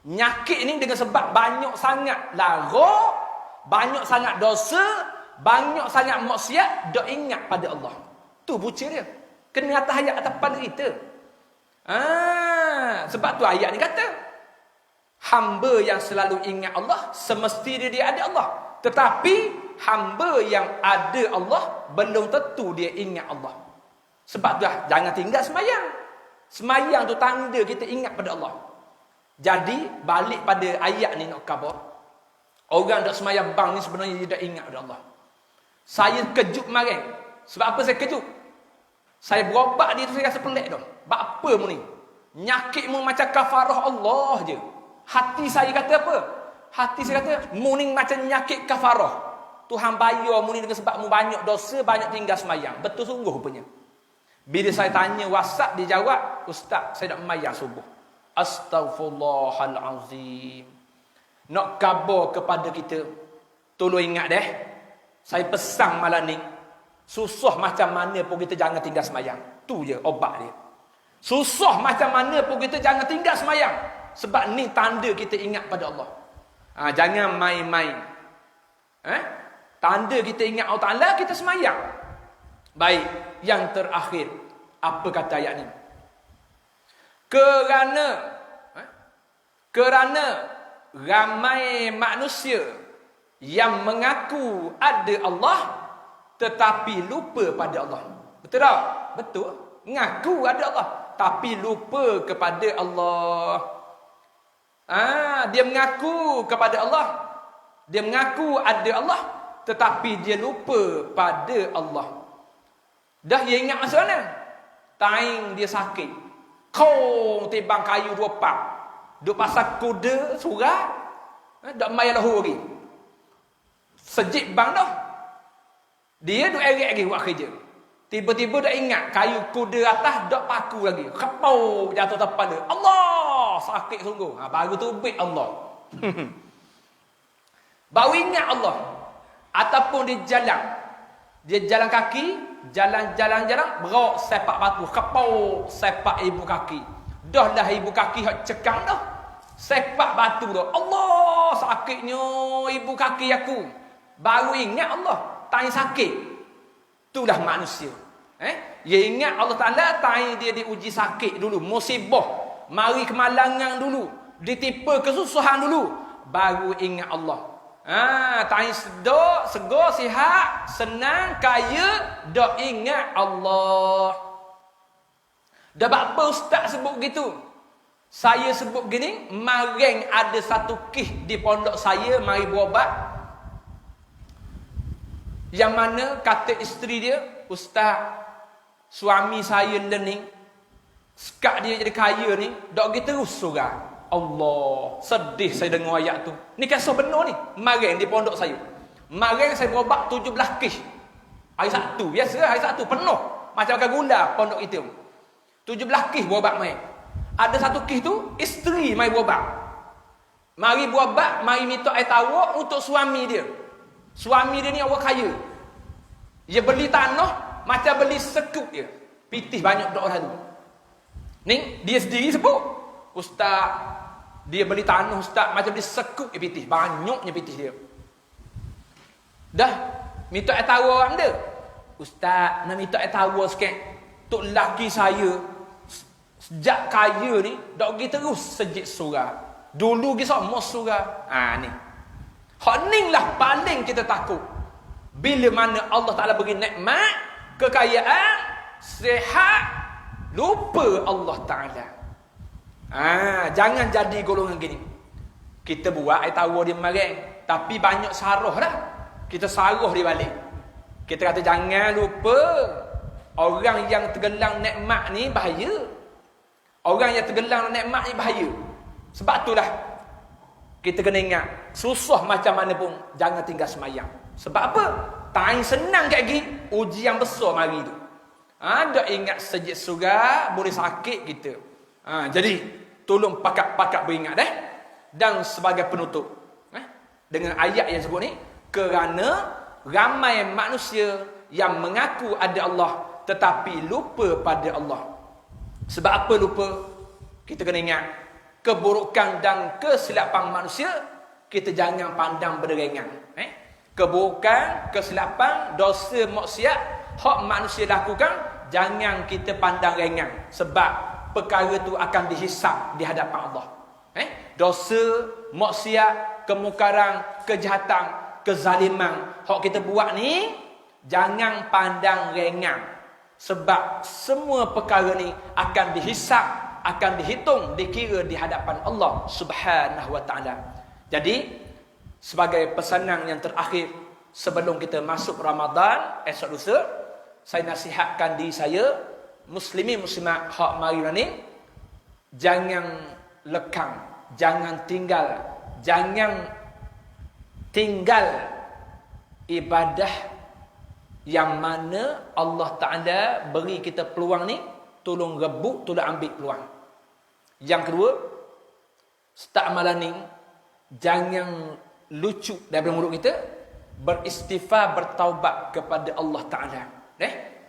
Nyakit ni dengan sebab banyak sangat lara, banyak sangat dosa, banyak sangat maksiat, tak ingat pada Allah. Tu punca dia. Kena atas ayat atas pada kita. Sebab tu ayat ni kata, hamba yang selalu ingat Allah, semestinya dia ada Allah. Tetapi hamba yang ada Allah, belum tentu dia ingat Allah. Sebab tu jangan tinggal semayang. Semayang tu tanda kita ingat pada Allah. Jadi balik pada ayat ni nak khabar, orang tak semayang bang ni sebenarnya dia tak ingat pada Allah. Saya kejut marang. Sebab apa saya kejut? Saya berobat dia tu, saya rasa pelik dah. Sebab apa mu ni? Nyakit mu macam kafarah Allah je. Hati saya kata apa? Hati saya kata, mu ni macam nyakit kafarah. Tuhan bayar mu ni dengan sebab mu banyak dosa, banyak tinggal semayang. Betul sungguh rupanya. Bila saya tanya WhatsApp, dia jawab, ustaz, saya nak semayang subuh. Astaghfirullahalazim. Nak khabar kepada kita, tolong ingat deh. Saya pesan malam ni, susah macam mana pun kita jangan tinggal semayang. Tu je obat dia. Susah macam mana pun kita jangan tinggal semayang. Sebab ni tanda kita ingat pada Allah. Jangan main-main. Tanda kita ingat Allah Ta'ala, kita semayang. Baik, yang terakhir, apa kata ayat ni? Kerana ramai manusia yang mengaku ada Allah tetapi lupa pada Allah. Betul tak? Betul. Ngaku ada Allah tapi lupa kepada Allah. Dia mengaku kepada Allah. Dia mengaku ada Allah tetapi dia lupa pada Allah. Dah dia ingat masa mana? Taing dia sakit. Kau tibang kayu 2 pak. Duk pasal kuda surah. Dak mai lahu lagi. Sejik bang dah. Dia duk erik lagi buat kerja. Tiba-tiba dak ingat kayu kuda atas dak paku lagi. Kepau jatuh atas kepala. Allah, sakit sungguh. Baru tu bit Allah. Baru ingat Allah. Ataupun dia jalan kaki, jalan berok sepak batu, kepau sepak ibu kaki. Dah ibu kaki hak cekang dah. Sepak batu dah. Allah, sakitnya ibu kaki aku. Baru ingat Allah, tanya sakit. Itulah manusia. Dia ingat Allah Ta'ala, tanya dia diuji sakit dulu, musibah, mari kemalangan dulu, ditipu kesusahan dulu, baru ingat Allah. Tanya segar, sihat, senang, kaya, dah ingat Allah. Dah apa ustaz sebut gitu? Saya sebut gini, maring ada satu kis di pondok saya, mari berobat. Yang mana kata isteri dia, ustaz, suami saya ni, sekat dia jadi kaya ni, dok gitu terus surah. Allah, sedih saya dengar ayat tu. Ni kisah benar ni. Maring di pondok saya. Maring saya berobat 17 kis. Hari Sabtu, biasa hari Sabtu penuh. Macam makan gula pondok itu. 17 kis berobat mai. Ada satu kis tu, isteri mai berobat. Mari berobat, mari minta air tawar untuk suami dia. Suami dia ni orang kaya. Dia beli tanah macam beli sekut dia. Pitih banyak dok orang tu. Ni dia sendiri sebut, ustaz, dia beli tanah ustaz macam beli sekut dia pitih. Banyaknya pitih dia. Dah minta air tawar anda. Ustaz, nak minta air tawar sikit. Tok lelaki saya sejak kaya ni dok pergi terus sejik surah. Dulu pergi semua surah. Ni. Hak ni lah paling kita takut. Bila mana Allah Ta'ala beri nikmat, kekayaan, sihat, lupa Allah Ta'ala. Jangan jadi golongan gini. Kita buat air tawar dia maring, tapi banyak saruh dah. Kita saruh dia balik. Kita kata jangan lupa, orang yang tergelang nikmat ni bahaya. Orang yang tergelang nikmat ni bahaya. Sebab itulah kita kena ingat, susah macam mana pun jangan tinggal semayang. Sebab apa? Tak senang kat lagi, uji yang besar mari tu. Dak ingat sejak surga boleh sakit kita. Jadi tolong pakat-pakat beringat Dan sebagai penutup, dengan ayat yang sebut ni, kerana ramai manusia yang mengaku ada Allah tetapi lupa pada Allah. Sebab apa lupa? Kita kena ingat keburukan dan kesilapan manusia, kita jangan pandang berdengan. Keburukan, kesilapan, dosa, maksiat, hak manusia lakukan, jangan kita pandang ringan. Sebab perkara tu akan dihisap di hadapan Allah. Dosa, maksiat, kemukaran, kejahatan, kezaliman, hak kita buat ni, jangan pandang ringan. Sebab semua perkara ni akan dihisap, akan dihitung, dikira di hadapan Allah Subhanahu wa ta'ala. Jadi sebagai pesanan yang terakhir sebelum kita masuk Ramadan esok lusa, saya nasihatkan diri saya, muslimin muslimat hak mari ni, jangan lekang, jangan tinggal ibadah yang mana Allah Ta'ala beri kita peluang ni, tolong rebut, tolong ambil peluang. Yang kedua, start malam ni, jangan lucu daripada mulut kita, beristighfar, bertaubat kepada Allah Ta'ala.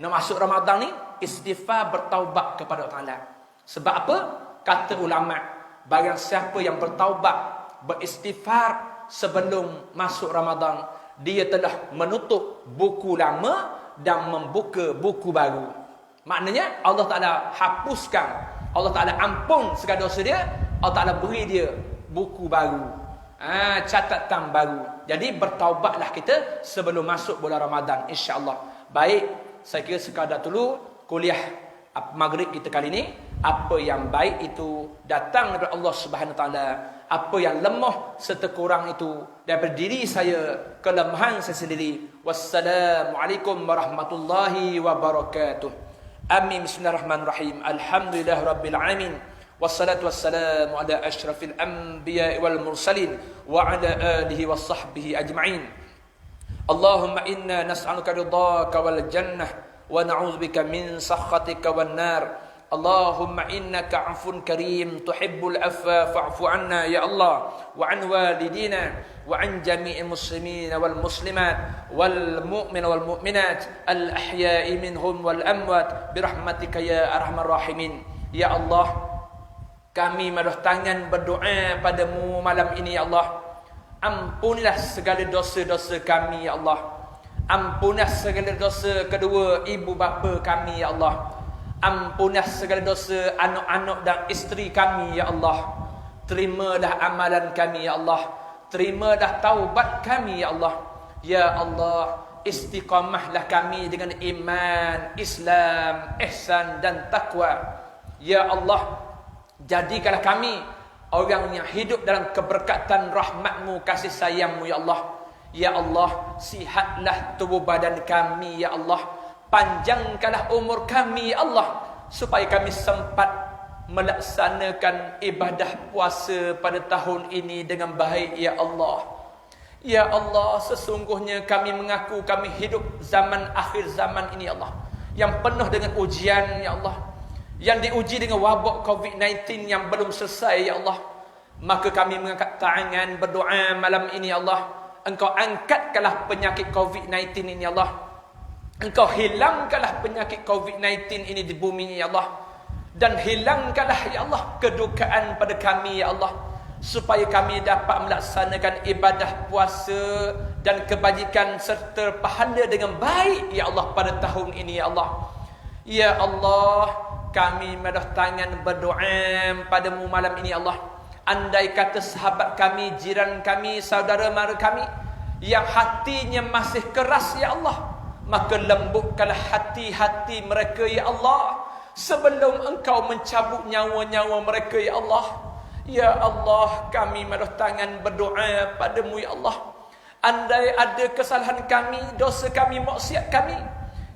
Nak masuk Ramadan ni, istighfar, bertaubat kepada Allah Ta'ala. Sebab apa? Kata ulama, barang siapa yang bertaubat, beristighfar sebelum masuk Ramadan, dia telah menutup buku lama dan membuka buku baru. Maknanya Allah Ta'ala hapuskan, Allah Ta'ala ampun segala dosa dia, Allah Ta'ala beri dia buku baru, catatan baru. Jadi bertaubatlah kita sebelum masuk bulan Ramadan, insya-Allah. Baik, saya kira sekadar dulu kuliah maghrib kita kali ini. Apa yang baik itu datang daripada Allah Subhanahu taala, apa yang lemah serta kurang itu daripada diri saya, kelemahan saya sendiri. Wassalamualaikum warahmatullahi wabarakatuh. Amin. Bismillahirrahmanirrahim. Alhamdulillahirabbil alamin. Wassalatu wassalamu ala asyrafil anbiya'i wal mursalin wa ala alihi washabbihi ajma'in. Allahumma inna nas'aluka ridhaka wal jannah wa na'udzubika min sakhatika wan nar. Allahumma innaka 'afun karim tuhibbul 'afwa fa'fu 'anna ya Allah wa 'an walidina wa 'an jami'il muslimin wal muslimat wal mu'min wal mu'minat al ahya'i minhum wal amwat birahmatika ya arhamar rahimin. Ya Allah, kami madah tangan berdoa padamu malam ini ya Allah. Ampunilah segala dosa-dosa kami ya Allah. Ampunilah segala dosa kedua ibu bapa kami ya Allah. Ampunilah segala dosa anak-anak dan isteri kami ya Allah. Terimalah amalan kami ya Allah. Terimalah taubat kami ya Allah. Ya Allah, istiqamahlah kami dengan iman, Islam, ihsan dan taqwa. Ya Allah, jadikanlah kami orang yang hidup dalam keberkatan rahmat-Mu, kasih sayang-Mu ya Allah. Ya Allah, sihatlah tubuh badan kami ya Allah. Panjangkanlah umur kami ya Allah, supaya kami sempat melaksanakan ibadah puasa pada tahun ini dengan baik ya Allah. Ya Allah, sesungguhnya kami mengaku kami hidup zaman akhir zaman ini ya Allah, yang penuh dengan ujian ya Allah, yang diuji dengan wabak COVID-19 yang belum selesai ya Allah. Maka kami mengangkat tangan berdoa malam ini ya Allah. Engkau angkatkanlah penyakit COVID-19 ini ya Allah. Engkau hilangkanlah penyakit COVID-19 ini di bumi ini ya Allah. Dan hilangkanlah ya Allah kedukaan pada kami ya Allah, supaya kami dapat melaksanakan ibadah puasa dan kebajikan serta pahala dengan baik ya Allah pada tahun ini ya Allah. Ya Allah, kami madah tangan berdoa padamu malam ini ya Allah. Andai kata sahabat kami, jiran kami, saudara mara kami yang hatinya masih keras ya Allah, maka lembutkanlah hati-hati mereka ya Allah, sebelum engkau mencabut nyawa-nyawa mereka ya Allah. Ya Allah, kami madah tangan berdoa padamu ya Allah. Andai ada kesalahan kami, dosa kami, maksiat kami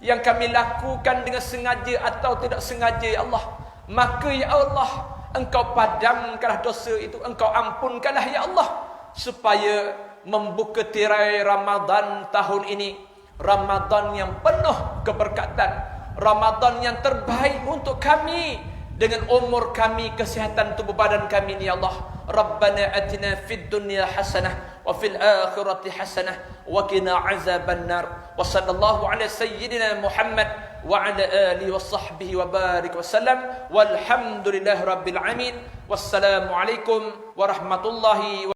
yang kami lakukan dengan sengaja atau tidak sengaja ya Allah, maka ya Allah, engkau padamkanlah dosa itu, engkau ampunkanlah ya Allah, supaya membuka tirai Ramadan tahun ini, Ramadan yang penuh keberkatan, Ramadan yang terbaik untuk kami, dengan umur kami, kesihatan tubuh badan kami ni ya Allah. Rabbana atina fid dunya hasanah wa fil akhirati hasanah wa qina azaban nar. Wa sallallahu ala sayyidina Muhammad wa ala alihi wa sahbihi wa barik wa sallam. Walhamdulillahi rabbil alamin. Wassalamu alaikum warahmatullahi wabarakatuh.